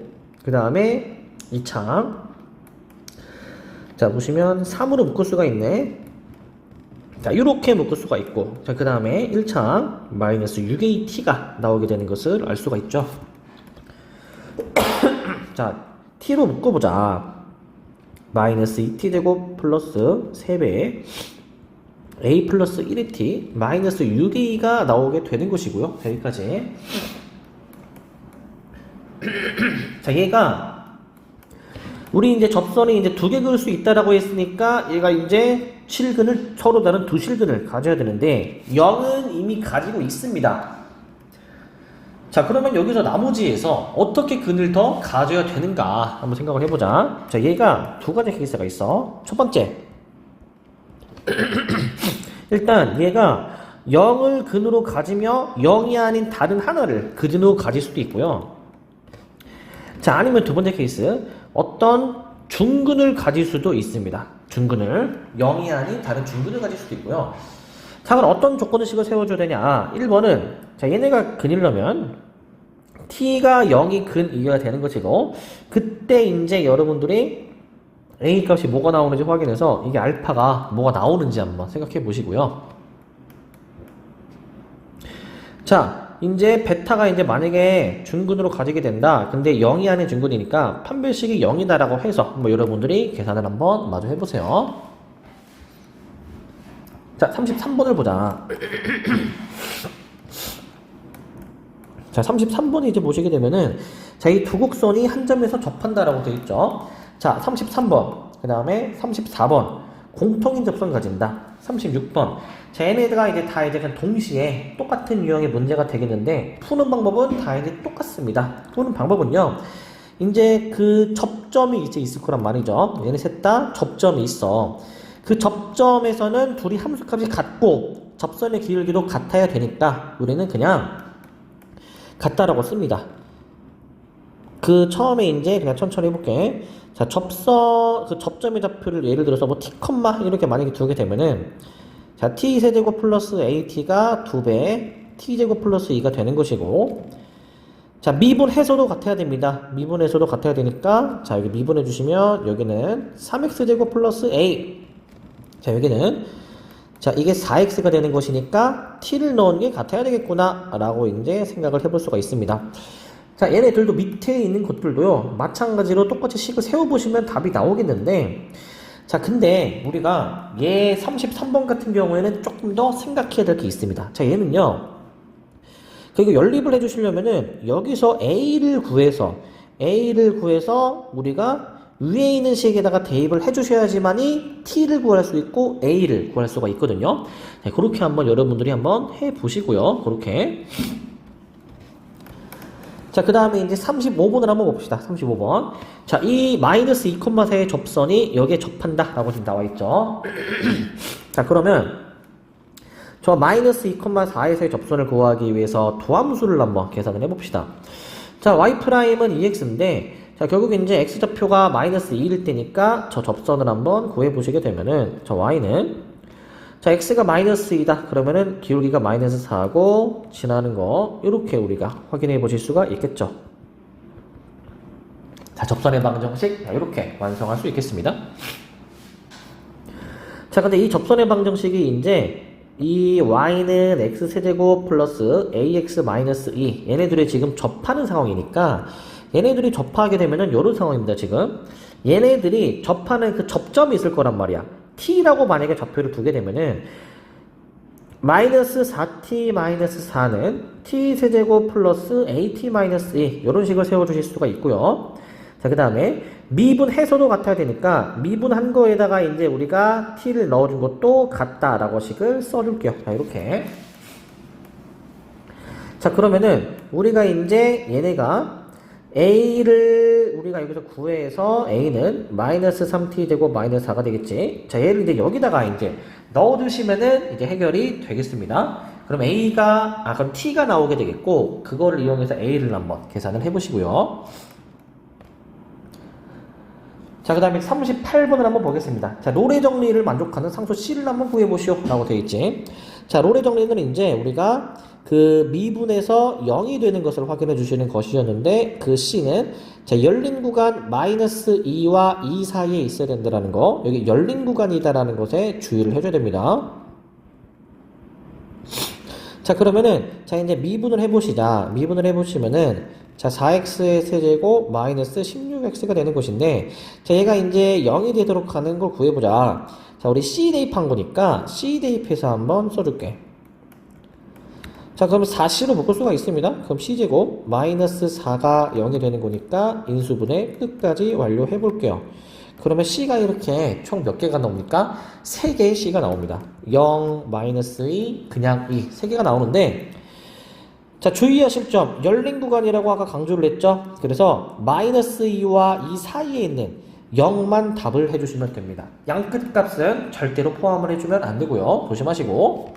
그 다음에 2창 자, 보시면 3으로 묶을 수가 있네. 자, 이렇게 묶을 수가 있고 자, 그 다음에 1창 마이너스 6at가 나오게 되는 것을 알 수가 있죠. 자, t로 묶어보자. 마이너스 2t제곱 플러스 3배 a 플러스 1at 마이너스 6a가 나오게 되는 것이고요. 자, 여기까지. 자, 얘가 우리 이제 접선이 이제 두 개 그을 수 있다라고 했으니까 얘가 이제 실근을 서로 다른 두 실근을 가져야 되는데 0은 이미 가지고 있습니다. 자, 그러면 여기서 나머지에서 어떻게 근을 더 가져야 되는가 한번 생각을 해보자. 자, 얘가 두 가지 케이스가 있어. 첫 번째 일단 얘가 0을 근으로 가지며 0이 아닌 다른 하나를 근으로 가질 수도 있고요. 자, 아니면 두 번째 케이스 어떤 중근을 가질 수도 있습니다. 중근을 0이 아닌 다른 중근을 가질 수도 있고요. 자, 그럼 어떤 조건식을 세워줘야 되냐. 1번은 자, 얘네가 근이려면 t가 0이 근이어야 되는 것이고 그때 이제 여러분들이 a 값이 뭐가 나오는지 확인해서 이게 알파가 뭐가 나오는지 한번 생각해 보시고요. 자, 이제 베타가 이제 만약에 중근으로 가지게 된다. 근데 0이 아닌 중근이니까 판별식이 0이다라고 해서 뭐 여러분들이 계산을 한번 마저 해보세요. 자, 33번을 보자. 자, 33번이 이제 보시게 되면은 자, 이 두 곡선이 한 점에서 접한다라고 되어 있죠. 자, 33번, 그 다음에 34번, 공통인 접선 가진다. 36번. 자, 얘네가 이제 다 이제 그냥 동시에 똑같은 유형의 문제가 되겠는데, 푸는 방법은 다 이제 똑같습니다. 푸는 방법은요, 이제 그 접점이 이제 있을 거란 말이죠. 얘네 셋 다 접점이 있어. 그 접점에서는 둘이 함수값이 같고, 접선의 기울기도 같아야 되니까, 우리는 그냥 같다라고 씁니다. 그 처음에 이제 그냥 천천히 해볼게. 자, 그 접점의 좌표를 예를 들어서 뭐 t, 이렇게 만약에 두게 되면은 자, t세제곱 플러스 at가 2배 t제곱 플러스 2가 되는 것이고 자, 미분해서도 같아야 됩니다. 미분해서도 같아야 되니까 자, 여기 미분해 주시면 여기는 3x제곱 플러스 a 자, 여기는 자, 이게 4x가 되는 것이니까 t를 넣은 게 같아야 되겠구나 라고 이제 생각을 해볼 수가 있습니다. 자, 얘네들도 밑에 있는 것들도요, 마찬가지로 똑같이 식을 세워보시면 답이 나오겠는데, 자, 근데 우리가 얘 33번 같은 경우에는 조금 더 생각해야 될 게 있습니다. 자, 얘는요, 그리고 연립을 해주시려면은 여기서 A를 구해서 우리가 위에 있는 식에다가 대입을 해주셔야지만이 T를 구할 수 있고 A를 구할 수가 있거든요. 자, 그렇게 한번 여러분들이 한번 해보시고요. 그렇게. 자, 그 다음에 이제 35번을 한번 봅시다. 35번. 자, 이 마이너스 2,4의 접선이 여기에 접한다. 라고 지금 나와 있죠. 자, 그러면 저 마이너스 2,4에서의 접선을 구하기 위해서 도함수를 한번 계산을 해봅시다. 자, y'은 2x인데, 자, 결국 이제 x좌표가 마이너스 2일 때니까 저 접선을 한번 구해보시게 되면은, 저 y는, 자, x가 마이너스 2다. 그러면은 기울기가 마이너스 4고, 지나는 거, 이렇게 우리가 확인해 보실 수가 있겠죠. 자, 접선의 방정식, 이렇게 완성할 수 있겠습니다. 자, 근데 이 접선의 방정식이 이제, 이 y는 x세제곱 플러스 ax 마이너스 2 얘네들이 지금 접하는 상황이니까 얘네들이 접하게 되면은 요런 상황입니다. 지금 얘네들이 접하는 그 접점이 있을 거란 말이야. t라고 만약에 좌표를 두게 되면은 마이너스 4t 마이너스 4는 t세제곱 플러스 at 마이너스 2 요런 식을 세워주실 수가 있고요. 자, 그 다음에 미분 해서도 같아야 되니까 미분한 거에다가 이제 우리가 t를 넣어준 것도 같다라고 식을 써줄게요. 자, 이렇게. 자, 그러면은 우리가 이제 얘네가 a를 우리가 여기서 구해서 a는 마이너스 3t 제곱 마이너스 4가 되겠지. 자, 얘를 이제 여기다가 이제 넣어주시면은 이제 해결이 되겠습니다. 그럼 그럼 t가 나오게 되겠고 그거를 이용해서 a를 한번 계산을 해보시고요. 자, 그 다음에 38번을 한번 보겠습니다. 자, 롤의 정리를 만족하는 상수 C를 한번 구해보시오. 라고 되어 있지. 자, 롤의 정리는 이제 우리가 그 미분에서 0이 되는 것을 확인해 주시는 것이었는데 그 C는 자, 열린 구간 마이너스 2와 2 사이에 있어야 된다는 거. 여기 열린 구간이다라는 것에 주의를 해줘야 됩니다. 자, 그러면은 자, 이제 미분을 해보시자. 미분을 해보시면은 자, 4x의 세제곱 마이너스 16x가 되는 것인데 자, 얘가 이제 0이 되도록 하는 걸 구해보자. 자, 우리 C 대입한 거니까 C 대입해서 한번 써줄게. 자, 그럼 4C로 묶을 수가 있습니다. 그럼 C제곱 마이너스 4가 0이 되는 거니까 인수분해 끝까지 완료해 볼게요. 그러면 C가 이렇게 총 몇 개가 나옵니까? 3개의 C가 나옵니다. 0, 마이너스 2, 그냥 2, 3개가 나오는데 자, 주의하실 점, 열린 구간이라고 아까 강조를 했죠? 그래서 마이너스 2와 2 사이에 있는 0만 답을 해주시면 됩니다. 양끝 값은 절대로 포함을 해주면 안 되고요. 조심하시고.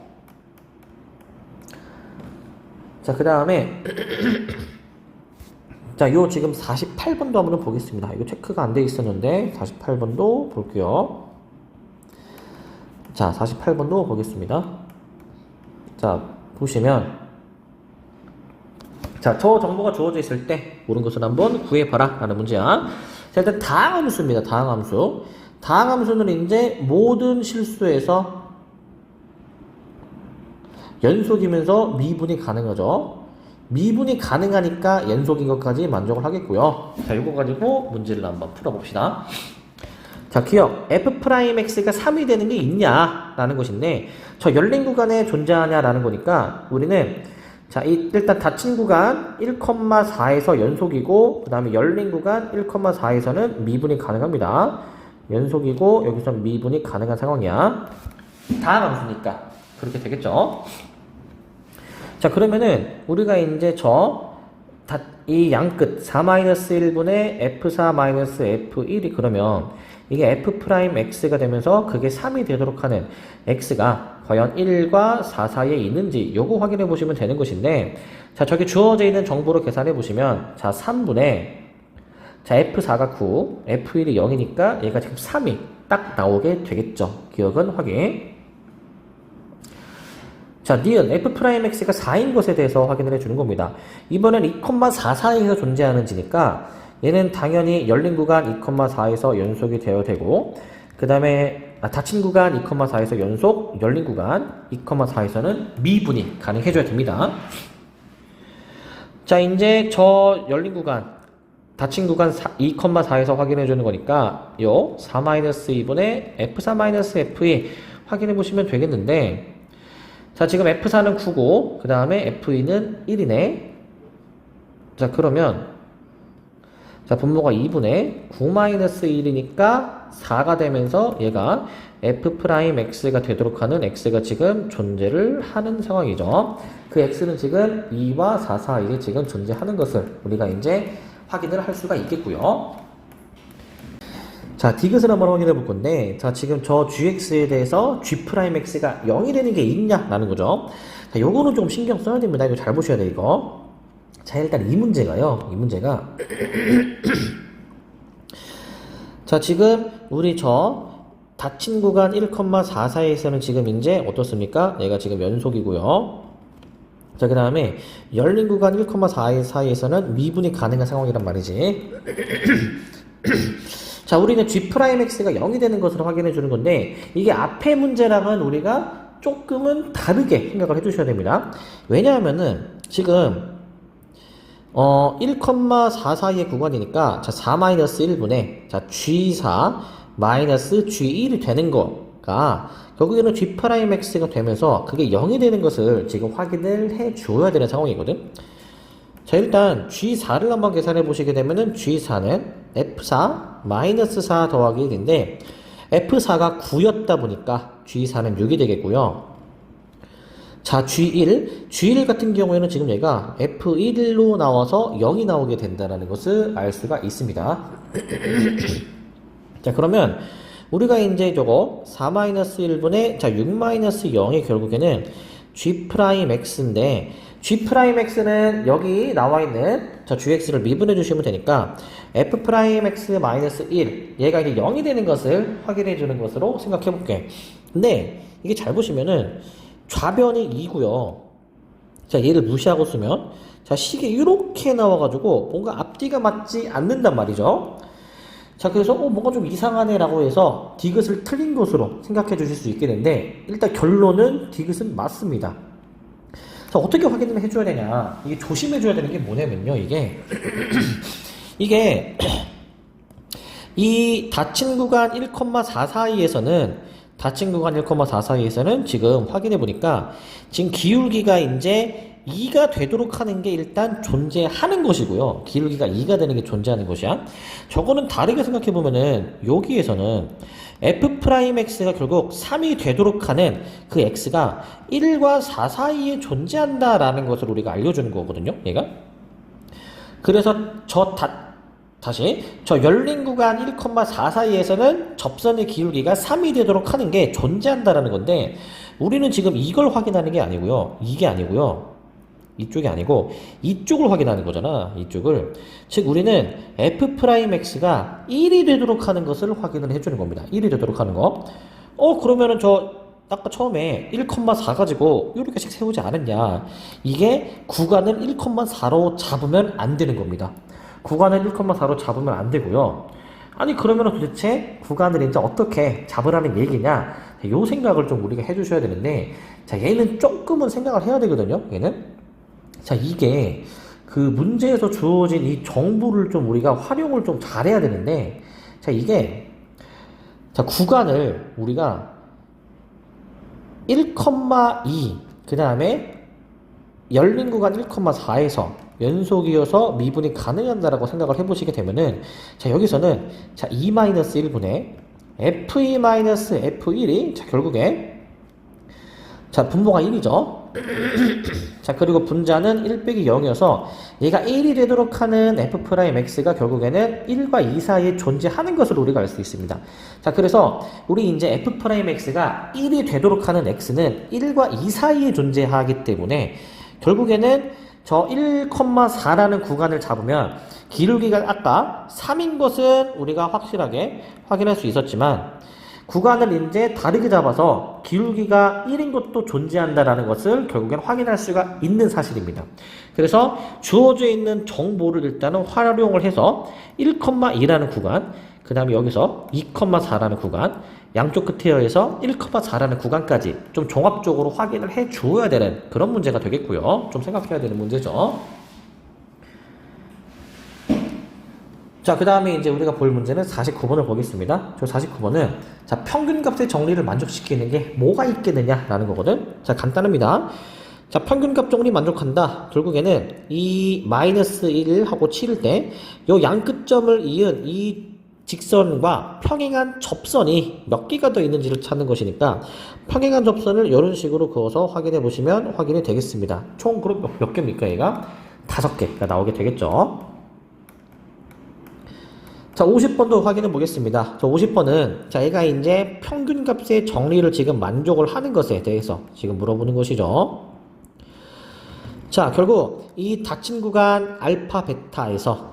자, 그 다음에 자, 요 지금 48번도 한번 보겠습니다. 이거 체크가 안 돼 있었는데 48번도 볼게요. 자, 48번도 보겠습니다. 자, 보시면 자, 저 정보가 주어져 있을 때 옳은 것을 한번 구해봐라 라는 문제야. 자, 일단 다항함수입니다. 다항함수. 다항함수는 이제 모든 실수에서 연속이면서 미분이 가능하죠. 미분이 가능하니까 연속인 것까지 만족을 하겠고요. 자, 이거 가지고 문제를 한번 풀어봅시다. 자, 기억 f'x가 3이 되는 게 있냐 라는 것인데 저 열린 구간에 존재하냐 라는 거니까 우리는 자, 일단 닫힌 구간 1,4에서 연속이고 그 다음에 열린 구간 1,4에서는 미분이 가능합니다. 연속이고 여기서 미분이 가능한 상황이야. 다항함수니까 그렇게 되겠죠. 자, 그러면은 우리가 이제 이 양끝 4-1분의 f4-f1이 그러면 이게 f'x가 되면서 그게 3이 되도록 하는 x가 과연 1과 4 사이에 있는지 요거 확인해 보시면 되는 것인데 자, 저기 주어져 있는 정보로 계산해 보시면 자, 3분의 자, f4가 9, f1이 0이니까 얘가 지금 3이 딱 나오게 되겠죠. 기억은 확인. 자, 니은 f'x가 4인 것에 대해서 확인을 해주는 겁니다. 이번엔 2,4 사이에서 존재하는지니까 얘는 당연히 열린 구간 2,4에서 연속이 되어야 되고 그 다음에 닫힌 구간 2,4에서 연속, 열린 구간 2,4에서는 미분이 가능해줘야 됩니다. 자, 이제 저 열린 구간 닫힌 구간 2,4에서 확인해주는 거니까 요 4-2분의 f4-f2 확인해 보시면 되겠는데 자, 지금 F4는 9고, 그 다음에 F2는 1이네. 자, 그러면, 자, 분모가 2분의 9-1이니까 4가 되면서 얘가 f'x가 되도록 하는 x가 지금 존재를 하는 상황이죠. 그 x는 지금 2와 4 사이에 지금 존재하는 것을 우리가 이제 확인을 할 수가 있겠고요. 자, 디귿을 한번 확인해 볼 건데, 자, 지금 저 gx에 대해서 g'x가 0이 되는 게 있냐라는 거죠. 자, 요거는 좀 신경 써야 됩니다. 이거 잘 보셔야 돼, 이거. 자, 일단 이 문제가요. 이 문제가. 자, 지금 우리 저 닫힌 구간 1,44에서는 지금 이제 어떻습니까? 얘가 지금 연속이고요. 자, 그 다음에 열린 구간 1,4 사이에서는 미분이 가능한 상황이란 말이지. 자, 우리는 g'x가 0이 되는 것으로 확인해 주는 건데, 이게 앞의 문제랑은 우리가 조금은 다르게 생각을 해 주셔야 됩니다. 왜냐하면은 지금 1,4 사이의 구간이니까, 자, 4-1분의, 자, G4 마이너스 G1이 되는 거가, 결국에는 G'X가 되면서 그게 0이 되는 것을 지금 확인을 해 줘야 되는 상황이거든. 자, 일단 G4를 한번 계산해 보시게 되면은 G4는 F4 마이너스 4 더하기 1인데, F4가 9였다 보니까 G4는 6이 되겠고요. 자, G1 같은 경우에는 지금 얘가 F1로 나와서 0이 나오게 된다는 것을 알 수가 있습니다. 자, 그러면 우리가 이제 저거 4-1분의 자 6-0이 결국에는 G'X인데, G'X는 여기 나와 있는 자 Gx를 미분해 주시면 되니까 F'X-1 얘가 이제 0이 되는 것을 확인해 주는 것으로 생각해 볼게. 근데 이게 잘 보시면은 좌변이 2고요. 자, 얘를 무시하고 쓰면 자, 식이 이렇게 나와가지고 뭔가 앞뒤가 맞지 않는단 말이죠. 자, 그래서 뭔가 좀 이상하네 라고 해서 디귿을 틀린 것으로 생각해 주실 수 있겠는데, 일단 결론은 디귿은 맞습니다. 자, 어떻게 확인을 해줘야 되냐, 이게 조심해 줘야 되는 게 뭐냐면요, 이게 이 닫힌 구간 1,4 사이에서는 지금 확인해 보니까 지금 기울기가 이제 2가 되도록 하는 게 일단 존재하는 것이고요. 기울기가 2가 되는 게 존재하는 것이야. 저거는 다르게 생각해 보면은 여기에서는 F'X가 결국 3이 되도록 하는 그 X가 1과 4 사이에 존재한다라는 것을 우리가 알려주는 거거든요, 얘가. 그래서 다시 저 열린 구간 1,4 사이에서는 접선의 기울기가 3이 되도록 하는 게 존재한다라는 건데, 우리는 지금 이걸 확인하는 게 아니고요. 이게 아니고요. 이쪽이 아니고 이쪽을 확인하는 거잖아. 이쪽을. 즉 우리는 F'X가 1이 되도록 하는 것을 확인을 해주는 겁니다. 1이 되도록 하는 거. 그러면은 저 아까 처음에 1,4 가지고 이렇게씩 세우지 않았냐. 이게 구간을 1,4로 잡으면 안 되는 겁니다. 구간을 1,4로 잡으면 안 되고요. 아니 그러면 도대체 구간을 이제 어떻게 잡으라는 얘기냐, 요 생각을 좀 우리가 해주셔야 되는데, 자, 얘는 조금은 생각을 해야 되거든요. 얘는 자, 이게 그 문제에서 주어진 이 정보를 좀 우리가 활용을 좀 잘해야 되는데, 자, 이게 자 구간을 우리가 1,2 그 다음에 열린 구간 1,4에서 연속이어서 미분이 가능한다라고 생각을 해보시게 되면은, 자, 여기서는 자 2-1분의 F2-F1이 자 결국에 자 분모가 1이죠. 자, 그리고 분자는 1-0이어서 얘가 1이 되도록 하는 F'X가 결국에는 1과 2 사이에 존재하는 것을 우리가 알 수 있습니다. 자, 그래서 우리 이제 F'X가 1이 되도록 하는 X는 1과 2 사이에 존재하기 때문에 결국에는 저 1,4라는 구간을 잡으면 기울기가 아까 3인 것은 우리가 확실하게 확인할 수 있었지만, 구간을 이제 다르게 잡아서 기울기가 1인 것도 존재한다라는 것을 결국엔 확인할 수가 있는 사실입니다. 그래서 주어져 있는 정보를 일단은 활용을 해서 1,2라는 구간, 그 다음에 여기서 2,4라는 구간, 양쪽 끝에서 1,4라는 구간까지 좀 종합적으로 확인을 해 주어야 되는 그런 문제가 되겠고요. 좀 생각해야 되는 문제죠. 자, 그 다음에 이제 우리가 볼 문제는 49번을 보겠습니다. 저 49번은 자 평균값의 정리를 만족시키는 게 뭐가 있겠느냐라는 거거든. 자, 간단합니다. 자, 평균값 정리 만족한다. 결국에는 이 -1하고 7일 때 요 양끝점을 이은 이 직선과 평행한 접선이 몇 개가 더 있는지를 찾는 것이니까 평행한 접선을 이런 식으로 그어서 확인해 보시면 확인이 되겠습니다. 총 그럼 몇 개입니까? 얘가 5개가 나오게 되겠죠. 자, 50번도 확인해 보겠습니다. 자, 50번은 자, 얘가 이제 평균값의 정리를 지금 만족을 하는 것에 대해서 지금 물어보는 것이죠. 자, 결국 이 닫힌 구간 알파 베타에서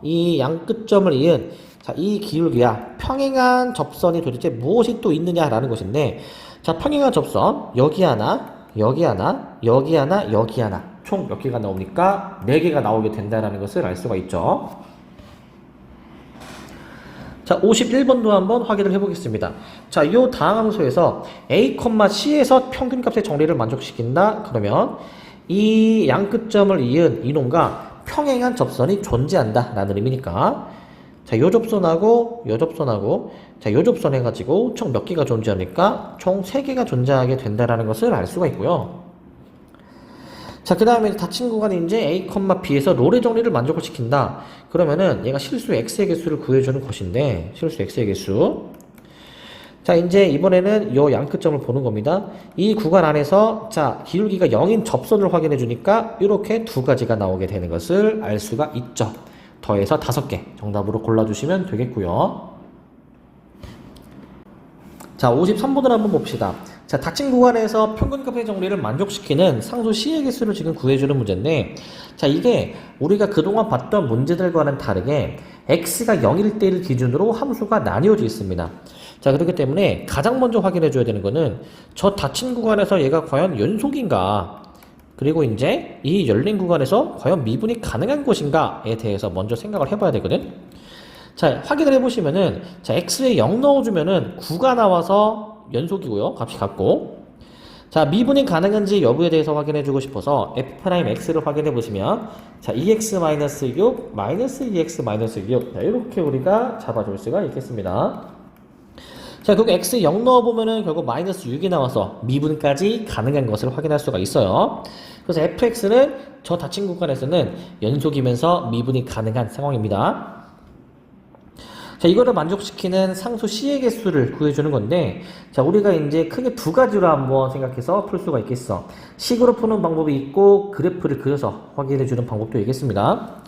이 양끝점을 이은 자, 이 기울기와 평행한 접선이 도대체 무엇이 또 있느냐라는 것인데, 자, 평행한 접선 여기 하나, 여기 하나, 여기 하나, 여기 하나 총 몇 개가 나옵니까? 4개가 나오게 된다는 것을 알 수가 있죠. 자, 51번도 한번 확인을 해보겠습니다. 자, 이 다음 함수에서 a, c에서 평균값의 정리를 만족시킨다. 그러면 이 양끝점을 이은 이놈과 평행한 접선이 존재한다 라는 의미니까, 자, 요 접선하고 요 접선하고 자, 요 접선 해가지고 총 몇 개가 존재합니까? 총 3개가 존재하게 된다라는 것을 알 수가 있고요. 자, 그 다음에 닫힌 구간이 이제 a, b에서 롤의 정리를 만족을 시킨다. 그러면은 얘가 실수 x의 개수를 구해주는 것인데, 실수 x의 개수. 자, 이제 이번에는 요 양끝점을 보는 겁니다. 이 구간 안에서 자, 기울기가 0인 접선을 확인해 주니까 이렇게 2가지가 나오게 되는 것을 알 수가 있죠. 더해서 5개 정답으로 골라주시면 되겠고요. 자, 53번을 한번 봅시다. 자, 닫힌 구간에서 평균값의 정리를 만족시키는 상수 C의 개수를 지금 구해주는 문제인데, 자, 이게 우리가 그동안 봤던 문제들과는 다르게 x가 0일 때를 기준으로 함수가 나뉘어져 있습니다. 자, 그렇기 때문에 가장 먼저 확인해 줘야 되는 거는 저 닫힌 구간에서 얘가 과연 연속인가, 그리고 이제 이 열린 구간에서 과연 미분이 가능한 것인가에 대해서 먼저 생각을 해봐야 되거든. 자, 확인을 해보시면은 자, x에 0 넣어주면은 9가 나와서 연속이고요. 값이 같고. 자, 미분이 가능한지 여부에 대해서 확인해주고 싶어서 f'x를 확인해보시면 자, 2x-6 2x-6 자, 이렇게 우리가 잡아줄 수가 있겠습니다. 자, 결국 x에 0 넣어보면은 결국 마이너스 6이 나와서 미분까지 가능한 것을 확인할 수가 있어요. 그래서 fx는 저 닫힌 구간에서는 연속이면서 미분이 가능한 상황입니다. 자, 이거를 만족시키는 상수 C의 개수를 구해주는 건데, 자, 우리가 이제 크게 2가지로 한번 생각해서 풀 수가 있겠어. 식으로 푸는 방법이 있고, 그래프를 그려서 확인해주는 방법도 있겠습니다.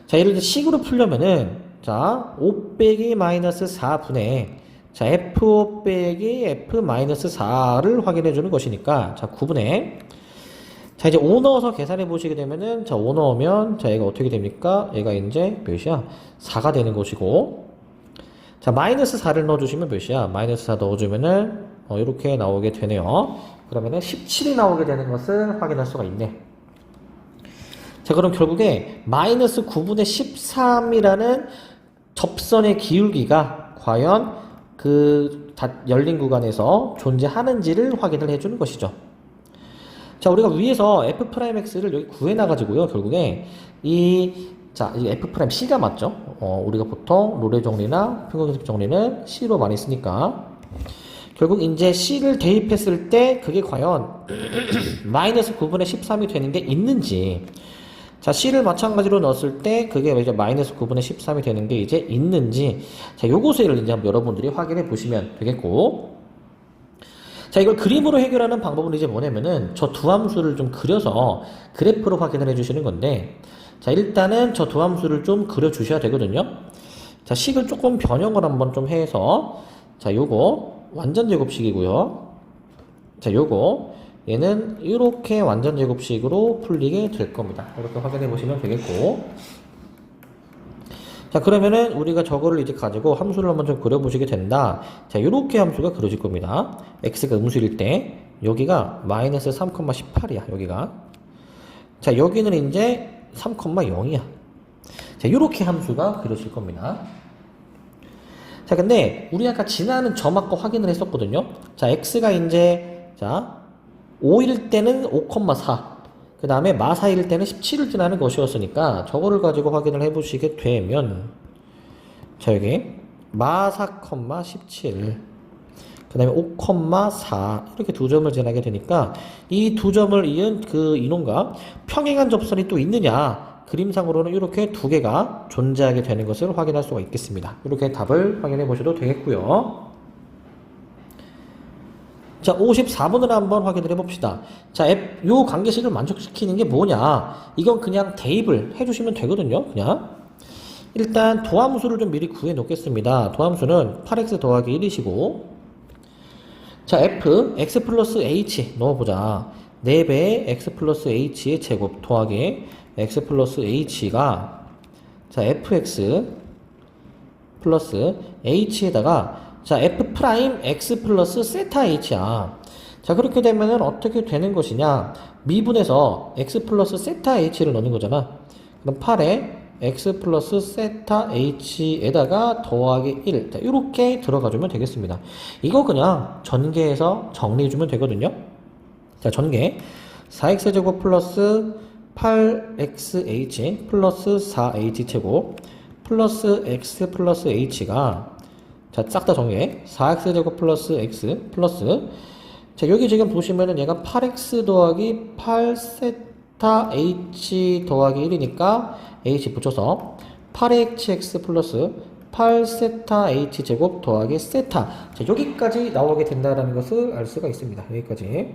자, 예를 들어 식으로 풀려면은, 자, 5 빼기 마이너스 4분의, 자, F5 빼기 F 마이너스 4를 확인해주는 것이니까, 자, 9분의, 자, 이제 5 넣어서 계산해 보시게 되면은, 자, 5 넣으면, 자, 얘가 어떻게 됩니까? 얘가 이제 몇이야? 4가 되는 것이고, 자, 마이너스 4를 넣어주시면 몇이야? 마이너스 4 넣어주면은, 이렇게 나오게 되네요. 그러면은 17이 나오게 되는 것을 확인할 수가 있네. 자, 그럼 결국에 마이너스 9분의 13이라는 접선의 기울기가 과연 그 열린 구간에서 존재하는지를 확인을 해주는 것이죠. 자, 우리가 위에서 f'x를 여기 구해놔가지고요. 결국에 자, 이 f'C가 맞죠? 우리가 보통 롤의 정리나 평균값 정리는 C로 많이 쓰니까. 결국 이제 C를 대입했을 때 그게 과연 마이너스 9분의 13이 되는 게 있는지. 자, C를 마찬가지로 넣었을 때 그게 이제 마이너스 9분의 13이 되는 게 이제 있는지. 자, 요것을 이제 한번 여러분들이 확인해 보시면 되겠고. 자, 이걸 그림으로 해결하는 방법은 이제 뭐냐면은 저 두 함수를 좀 그려서 그래프로 확인을 해 주시는 건데, 자, 일단은 저 두 함수를 좀 그려 주셔야 되거든요. 자, 식을 조금 변형을 한번 좀 해서, 자, 요거 완전 제곱식이고요. 자, 요거 얘는 이렇게 완전 제곱식으로 풀리게 될 겁니다. 이렇게 확인해 보시면 되겠고. 자, 그러면은 우리가 저거를 이제 가지고 함수를 한번 좀 그려보시게 된다. 자, 요렇게 함수가 그려질 겁니다. x가 음수일 때 여기가 마이너스 3,18이야. 여기가. 자, 여기는 이제 3,0이야. 자, 요렇게 함수가 그려질 겁니다. 자, 근데 우리 아까 지나는 점 아까 확인을 했었거든요. 자, x가 이제 자 5일 때는 5,4, 그 다음에 마4일 때는 17을 지나는 것이었으니까 저거를 가지고 확인을 해보시게 되면, 자, 여기 마4, 17, 그 다음에 5,4 이렇게 두 점을 지나게 되니까 이 두 점을 이은 그 인원과 평행한 접선이 또 있느냐 그림상으로는 이렇게 두 개가 존재하게 되는 것을 확인할 수가 있겠습니다. 이렇게 답을 확인해 보셔도 되겠고요. 자, 54번을 한번 확인을 해봅시다. 자, 요 관계식을 만족시키는 게 뭐냐? 이건 그냥 대입을 해주시면 되거든요. 그냥. 일단 도함수를 좀 미리 구해 놓겠습니다. 도함수는 8x 더하기 1이시고, 자, x 플러스 h 넣어보자. 4배의 x 플러스 h의 제곱 더하기 x 플러스 h가, 자, fx 플러스 h에다가, 자, f 프라임 x 플러스 세타 h야. 자, 그렇게 되면은 어떻게 되는 것이냐? 미분에서 x 플러스 세타 h를 넣는 거잖아. 그럼 8에 x 플러스 세타 h에다가 더하기 1. 자, 이렇게 들어가주면 되겠습니다. 이거 그냥 전개해서 정리해주면 되거든요. 자, 전개. 4x제곱 플러스 8xh 플러스 4h제곱 플러스 x 플러스 h가, 자, 싹 다 정리해. 4x제곱 플러스 x 플러스, 자, 여기 지금 보시면은 얘가 8x 더하기 8세타 h 더하기 1이니까 h 붙여서 8hx 플러스 8세타 h제곱 더하기 세타. 자, 여기까지 나오게 된다는 것을 알 수가 있습니다. 여기까지.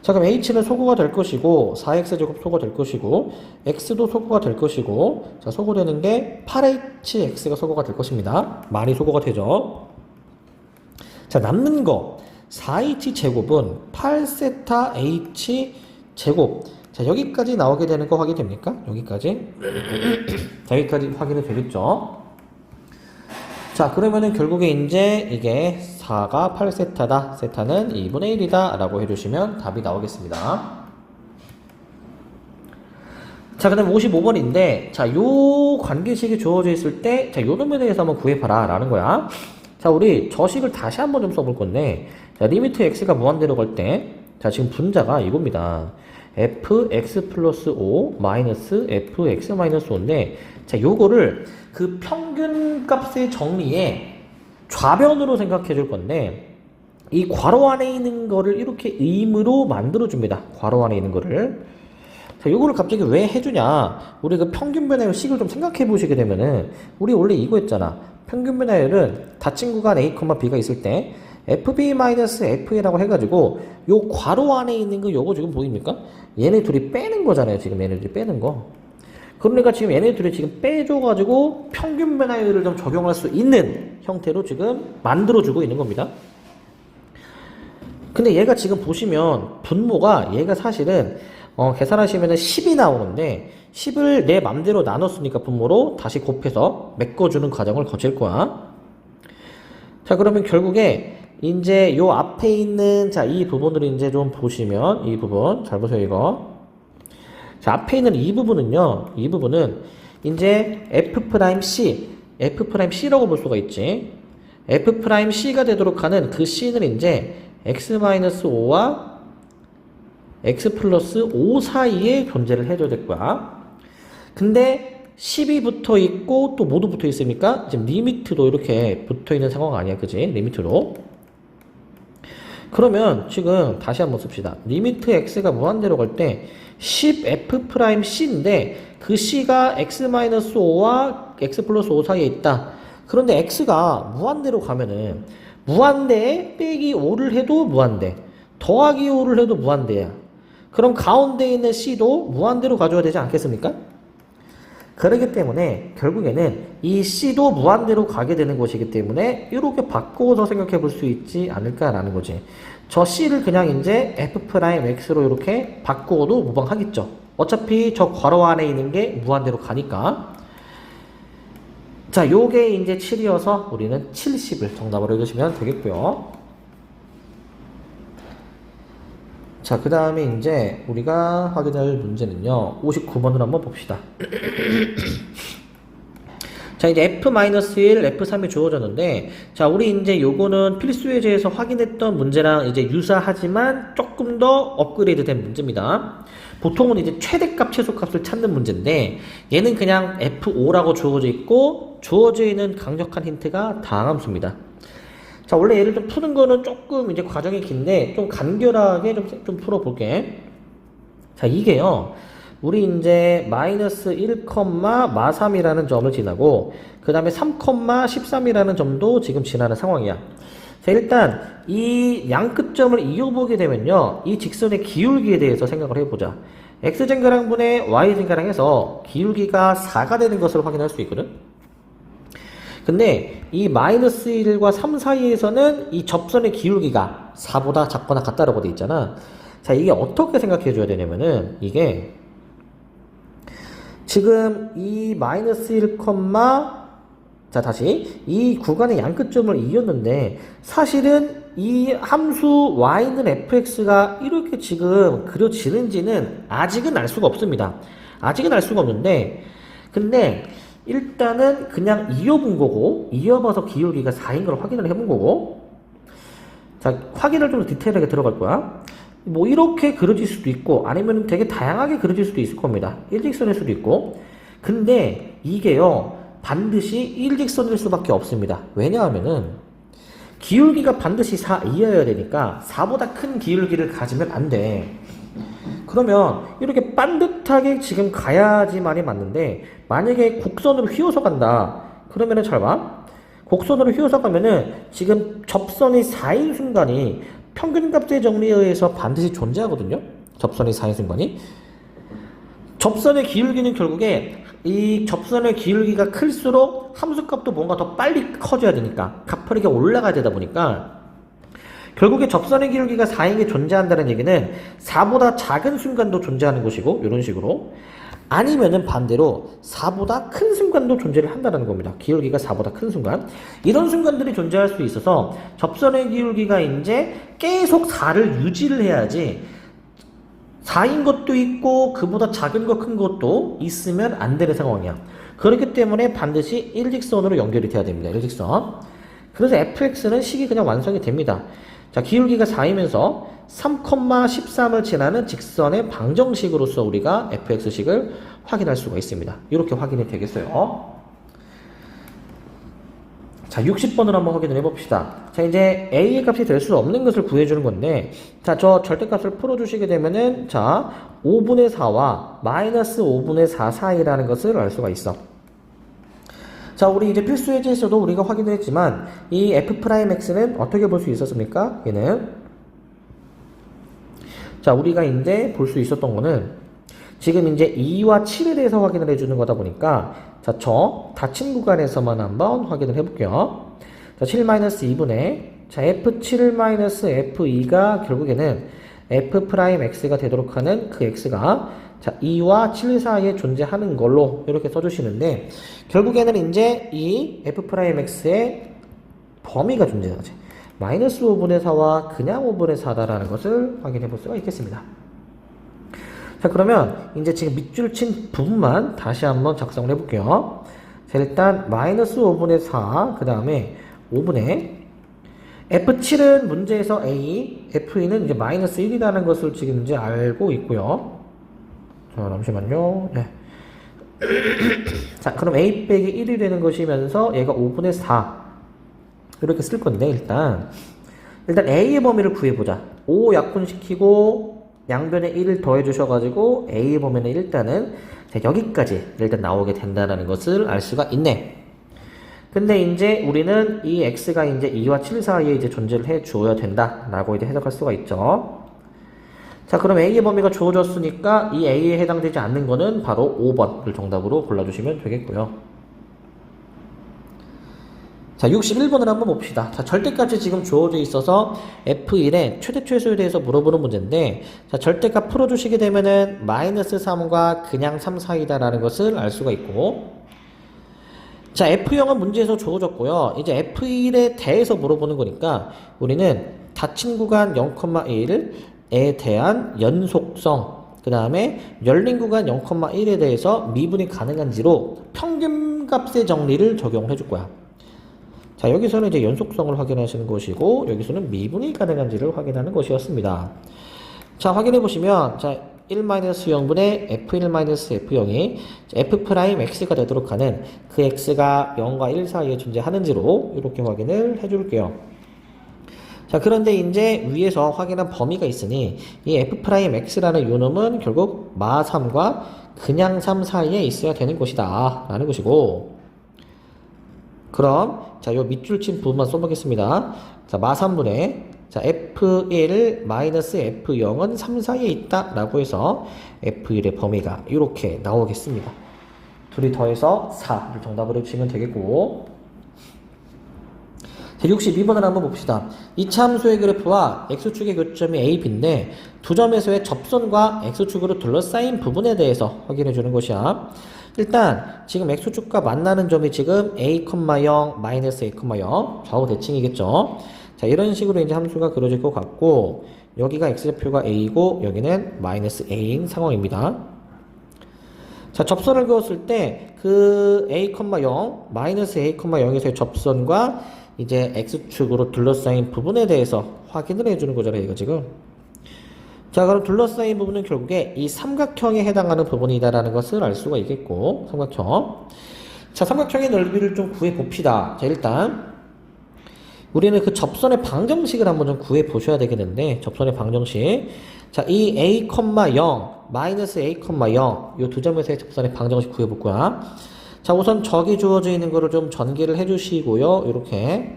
자, 그럼 h는 소거가 될 것이고 4x제곱 소거 될 것이고 x도 소거가 될 것이고, 자, 소거되는 게 8hx가 소거가 될 것입니다. 많이 소거가 되죠. 자, 남는 거 4h제곱은 8세타 h제곱. 자, 여기까지 나오게 되는 거 확인됩니까? 여기까지. 자, 여기까지 확인이 되겠죠. 자, 그러면은 결국에 이제 이게 4가 8세타다. 세타는 2분의 1이다. 라고 해주시면 답이 나오겠습니다. 자, 그 다음 55번인데, 자, 요 관계식이 주어져 있을 때, 자, 요 놈에 대해서 한번 구해봐라. 라는 거야. 자, 우리 저식을 다시 한번 좀 써볼 건데, 자, 리미트 x가 무한대로 갈 때, 자, 지금 분자가 이겁니다. fx 플러스 5 마이너스 fx 마이너스 5인데, 자, 요거를 그 평균 값의 정리에 좌변으로 생각해 줄 건데, 이 괄호 안에 있는 거를 이렇게 의무로 만들어 줍니다. 괄호 안에 있는 거를. 자, 요거를 갑자기 왜 해주냐? 우리 그 평균 변화율 식을 좀 생각해 보시게 되면은, 우리 원래 이거 했잖아. 평균 변화율은 닫힌 구간 a, b가 있을 때 fb-fa라고 해가지고 요 괄호 안에 있는 거 요거 지금 보입니까? 얘네 둘이 빼는 거잖아요. 지금 얘네들이 빼는 거. 그러니까 지금 얘네들이 지금 빼줘가지고 평균 변화율을 좀 적용할 수 있는 형태로 지금 만들어주고 있는 겁니다. 근데 얘가 지금 보시면 분모가 얘가 사실은 계산하시면은 10이 나오는데 10을 내 맘대로 나눴으니까 분모로 다시 곱해서 메꿔주는 과정을 거칠 거야. 자, 그러면 결국에 이제 요 앞에 있는, 자, 이 부분을 이제 좀 보시면, 이 부분 잘 보세요. 이거, 자, 앞에 있는 이 부분은요, 이 부분은 이제 F'C라고 볼 수가 있지. F'C가 되도록 하는 그 C는 이제 x-5와 x 플러스 5 사이에 존재를 해줘야 될 거야. 근데 10이 붙어 있고 또 모두 붙어 있으니까 지금 리미트도 이렇게 붙어 있는 상황 아니야, 그지? 리미트로. 그러면 지금 다시 한번 씁시다. 리미트 x가 무한대로 갈 때 10f'c인데 그 c가 x-5와 x 플러스 5 사이에 있다. 그런데 x가 무한대로 가면은 무한대에 빼기 5를 해도 무한대, 더하기 5를 해도 무한대야. 그럼 가운데 있는 c도 무한대로 가져야 되지 않겠습니까? 그렇기 때문에 결국에는 이 c도 무한대로 가게 되는 것이기 때문에 이렇게 바꿔서 생각해 볼 수 있지 않을까라는 거지. 저 c를 그냥 이제 f'x로 이렇게 바꾸어도 무방하겠죠. 어차피 저 괄호 안에 있는 게 무한대로 가니까. 자, 요게 이제 7이어서 우리는 70을 정답으로 해주시면 되겠고요. 자, 그 다음에 이제 우리가 확인할 문제는요, 59번을 한번 봅시다. 자, 이제 F-1, F3이 주어졌는데, 자, 우리 이제 요거는 필수 예제에서 확인했던 문제랑 이제 유사하지만 조금 더 업그레이드 된 문제입니다. 보통은 이제 최대값, 최소값을 찾는 문제인데, 얘는 그냥 F5라고 주어져 있고, 주어져 있는 강력한 힌트가 다함수입니다. 자, 원래 얘를 좀 푸는 거는 조금 이제 과정이 긴데, 좀 간결하게 좀 풀어볼게. 자, 이게요, 우리 이제 마이너스 1,3이라는 점을 지나고 그 다음에 3,13이라는 점도 지금 지나는 상황이야. 자, 일단 이 양끝점을 이어보게 되면요, 이 직선의 기울기에 대해서 생각을 해보자. x제곱분의 y제곱랑 해서 기울기가 4가 되는 것을 확인할 수 있거든. 근데 이 마이너스 1과 3 사이에서는 이 접선의 기울기가 4보다 작거나 같다라고 돼 있잖아. 자, 이게 어떻게 생각해 줘야 되냐면은, 이게 지금 이 마이너스 1, 자, 다시 이 구간의 양끝점을 이었는데 사실은 이 함수 y는 fx가 이렇게 지금 그려지는지는 아직은 알 수가 없습니다. 아직은 알 수가 없는데, 근데 일단은 그냥 이어본 거고, 이어봐서 기울기가 4인 걸 확인을 해본 거고, 자, 확인을 좀 디테일하게 들어갈 거야. 뭐 이렇게 그려질 수도 있고, 아니면 되게 다양하게 그려질 수도 있을 겁니다. 일직선일 수도 있고. 근데 이게요, 반드시 일직선일 수밖에 없습니다. 왜냐하면은 기울기가 반드시 4이어야 되니까 4보다 큰 기울기를 가지면 안 돼. 그러면 이렇게 반듯하게 지금 가야지만이 맞는데, 만약에 곡선으로 휘어서 간다 그러면은 잘 봐. 곡선으로 휘어서 가면은 지금 접선이 4인 순간이 평균값의 정리에 의해서 반드시 존재하거든요. 접선이 4인 순간이. 접선의 기울기는 결국에 이 접선의 기울기가 클수록 함수값도 뭔가 더 빨리 커져야 되니까, 가파르게 올라가야 되다 보니까 결국에 접선의 기울기가 4인이 존재한다는 얘기는 4보다 작은 순간도 존재하는 것이고, 이런 식으로. 아니면은 반대로 4보다 큰 순간도 존재를 한다는 겁니다. 기울기가 4보다 큰 순간. 이런 순간들이 존재할 수 있어서 접선의 기울기가 이제 계속 4를 유지를 해야지, 4인 것도 있고 그보다 작은 거 큰 것도 있으면 안 되는 상황이야. 그렇기 때문에 반드시 일직선으로 연결이 돼야 됩니다. 일직선. 그래서 fx는 식이 그냥 완성이 됩니다. 자, 기울기가 4이면서 3,13을 지나는 직선의 방정식으로서 우리가 fx식을 확인할 수가 있습니다. 이렇게 확인이 되겠어요. 자, 60번으로 한번 확인을 해봅시다. 자, 이제 a의 값이 될 수 없는 것을 구해주는 건데, 자, 저 절대값을 풀어주시게 되면은, 자, 5분의 4와 마이너스 5분의 4 사이라는 것을 알 수가 있어. 자, 우리 이제 필수 예제에서도 우리가 확인을 했지만, 이 f'x는 어떻게 볼 수 있었습니까? 얘는. 자, 우리가 이제 볼 수 있었던 거는, 지금 이제 2와 7에 대해서 확인을 해주는 거다 보니까, 자, 저 닫힌 구간에서만 한번 확인을 해볼게요. 자, 7-2분의, 자, f7-f2가 결국에는 f'x가 되도록 하는 그 x가, 자, 2와 7 사이에 존재하는 걸로 이렇게 써주시는데, 결국에는 이제 이 f'x의 범위가 존재하지. 마이너스 5분의 4와 그냥 5분의 4다라는 것을 확인해 볼 수가 있겠습니다. 자, 그러면 이제 지금 밑줄 친 부분만 다시 한번 작성을 해볼게요. 자, 일단 마이너스 5분의 4, 그 다음에 5분의 F7은 문제에서 A, F2는 이제 마이너스 1이라는 것을 지금 이제 알고 있고요. 자, 잠시만요. 네. 자, 그럼 A 빼기 1이 되는 것이면서 얘가 5분의 4 이렇게 쓸 건데, 일단 A의 범위를 구해보자. 5 약분시키고 양변에 1을 더해 주셔가지고 A의 범위는 일단은 여기까지 일단 나오게 된다는 것을 알 수가 있네. 근데 이제 우리는 이 x가 이제 2와 7 사이에 이제 존재를 해 주어야 된다라고 이제 해석할 수가 있죠. 자, 그럼 A의 범위가 주어졌으니까 이 A에 해당되지 않는 거는 바로 5번을 정답으로 골라주시면 되겠고요. 자, 61번을 한번 봅시다. 자, 절대값이 지금 주어져 있어서 F1의 최대 최소에 대해서 물어보는 문제인데, 자, 절대값 풀어주시게 되면은 마이너스 3과 그냥 3 사이다라는 것을 알 수가 있고, 자, F0은 문제에서 주어졌고요. 이제 F1에 대해서 물어보는 거니까 우리는 닫힌 구간 0,1에 대한 연속성, 그 다음에 열린 구간 0,1에 대해서 미분이 가능한지로 평균값의 정리를 적용을 해줄 거야. 자, 여기서는 이제 연속성을 확인하시는 것이고, 여기서는 미분이 가능한지를 확인하는 것이었습니다. 자, 확인해 보시면, 자, 1-0분의 F1-F0이 F'X가 되도록 하는 그 X가 0과 1 사이에 존재하는지로 이렇게 확인을 해 줄게요. 자, 그런데 이제 위에서 확인한 범위가 있으니 이 f'x라는 요놈은 결국 마3과 그냥 3 사이에 있어야 되는 것이다 라는 것이고, 그럼 자, 요 밑줄 친 부분만 써보겠습니다. 자, 마3분의 자, f1 마이너스 f0은 3 사이에 있다 라고 해서 f1의 범위가 이렇게 나오겠습니다. 둘이 더해서 4를 정답으로 주시면 되겠고, 자, 62번을 한번 봅시다. 이차 함수의 그래프와 x축의 교점이 a, b인데 두 점에서의 접선과 x축으로 둘러싸인 부분에 대해서 확인해 주는 것이야. 일단 지금 x축과 만나는 점이 지금 a,0 마이너스 a,0 좌우 대칭이겠죠. 자, 이런 식으로 이제 함수가 그려질 것 같고, 여기가 x좌표가 a이고 여기는 마이너스 a인 상황입니다. 자, 접선을 그었을 때 그 a,0 마이너스 a,0에서의 접선과 이제 x축으로 둘러싸인 부분에 대해서 확인을 해주는 거잖아요, 이거 지금. 자, 그럼 둘러싸인 부분은 결국에 이 삼각형에 해당하는 부분이다라는 것을 알 수가 있겠고, 삼각형. 자, 삼각형의 넓이를 좀 구해 봅시다. 자, 일단 우리는 그 접선의 방정식을 한번 좀 구해 보셔야 되겠는데, 접선의 방정식. 자, 이 a,0 마이너스 a,0 요 두 점에서의 접선의 방정식 구해 볼 거야. 자, 우선 저기 주어져 있는 거를 좀 전개를 해 주시고요. 이렇게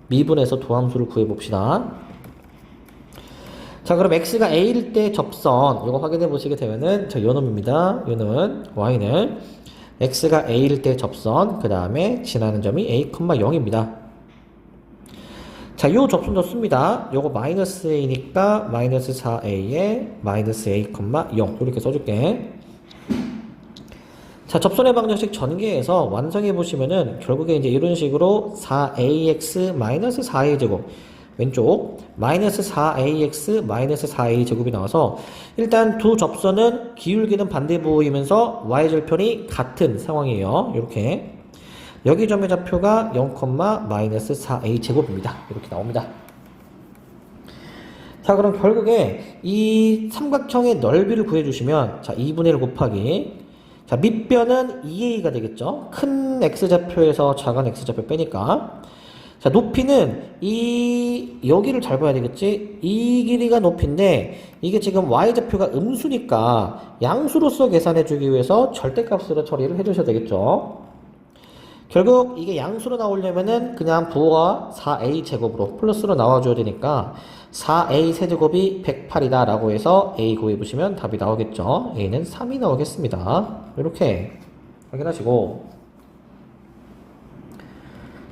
미분해서 도함수를 구해 봅시다. 자, 그럼 x가 a일 때 접선 이거 확인해 보시게 되면은 자, 요 놈입니다. 요는 y는 x가 a일 때 접선, 그 다음에 지나는 점이 a,0입니다. 자, 요 접선 좋습니다. 요거 마이너스 a니까 마이너스 4a에 마이너스 a,0 이렇게 써줄게. 자, 접선의 방정식 전개해서 완성해 보시면은 결국에 이제 이런 식으로 4ax 마이너스 4a 제곱, 왼쪽 마이너스 4ax 마이너스 4a 제곱이 나와서 일단 두 접선은 기울기는 반대부호이면서 y절편이 같은 상황이에요. 이렇게 여기 점의 좌표가 0, 마이너스 4a 제곱입니다. 이렇게 나옵니다. 자, 그럼 결국에 이 삼각형의 넓이를 구해주시면 자, 2분의 1 곱하기 자, 밑변은 2a가 되겠죠. 큰 x좌표에서 작은 x좌표 빼니까. 자, 높이는 여기를 잘 봐야 되겠지. 이 길이가 높이인데 이게 지금 y좌표가 음수니까 양수로서 계산해 주기 위해서 절대값으로 처리를 해 주셔야 되겠죠. 결국 이게 양수로 나오려면은 그냥 부호가 4a 제곱으로 플러스로 나와줘야 되니까 4a 세제곱이 108이다 라고 해서 a 구해보시면 답이 나오겠죠. a는 3이 나오겠습니다. 이렇게 확인하시고,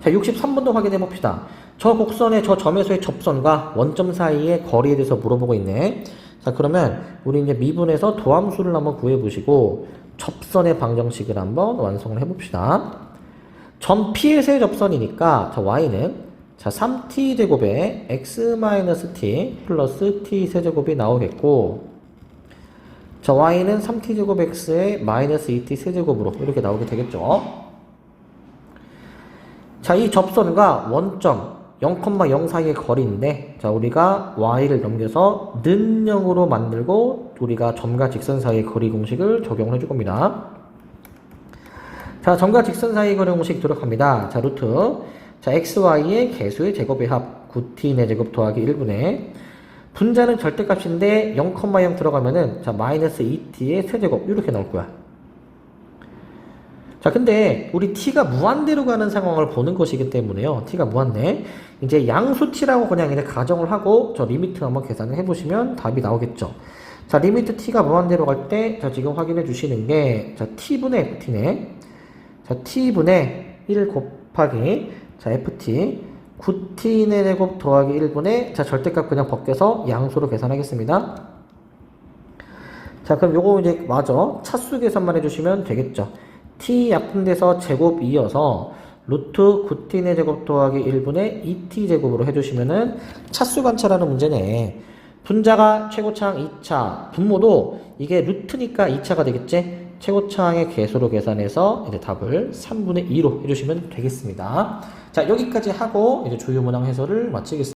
자, 63번도 확인해 봅시다. 저 곡선의 저 점에서의 접선과 원점 사이의 거리에 대해서 물어보고 있네. 자, 그러면 우리 이제 미분해서 도함수를 한번 구해 보시고 접선의 방정식을 한번 완성을 해 봅시다. 점 P에서의 접선이니까 자, y는 자, 3t 제곱에 x-t 플러스 t 세제곱이 나오겠고, 자, y는 3t 제곱 x에 마이너스 2t 세제곱으로 이렇게 나오게 되겠죠. 자, 이 접선과 원점 0,0 사이의 거리인데, 자, 우리가 y를 넘겨서 는 0으로 만들고 우리가 점과 직선 사이의 거리 공식을 적용을 해줄 겁니다. 자, 점과 직선 사이의 거리 공식 들어갑니다. 자, 루트 자, xy의 개수의 제곱의 합 9t의 제곱 더하기 1분의 분자는 절대값인데 0,0 들어가면은 자, 마이너스 2t의 세제곱 이렇게 나올 거야. 자, 근데 우리 t가 무한대로 가는 상황을 보는 것이기 때문에요. t가 무한대. 이제 양수 t라고 그냥 이제 가정을 하고 저 리미트 한번 계산을 해보시면 답이 나오겠죠. 자, 리미트 t가 무한대로 갈 때 자, 지금 확인해 주시는 게 자, t분의 ft네. 자, t분의 1 곱하기 자, ft 9t의 제곱 더하기 1분의 자, 절대값 그냥 벗겨서 양수로 계산하겠습니다. 자, 그럼 요거 이제 마저 차수 계산만 해주시면 되겠죠. t 약분돼서 제곱 이어서 루트 9t의 제곱 더하기 1분의 2t 제곱으로 해주시면은 차수 관찰하는 문제네. 분자가 최고차항 2차, 분모도 이게 루트니까 2차가 되겠지? 최고차항의 개수로 계산해서 이제 답을 3분의 2로 해주시면 되겠습니다. 자, 여기까지 하고 이제 주요 문항 해설을 마치겠습니다.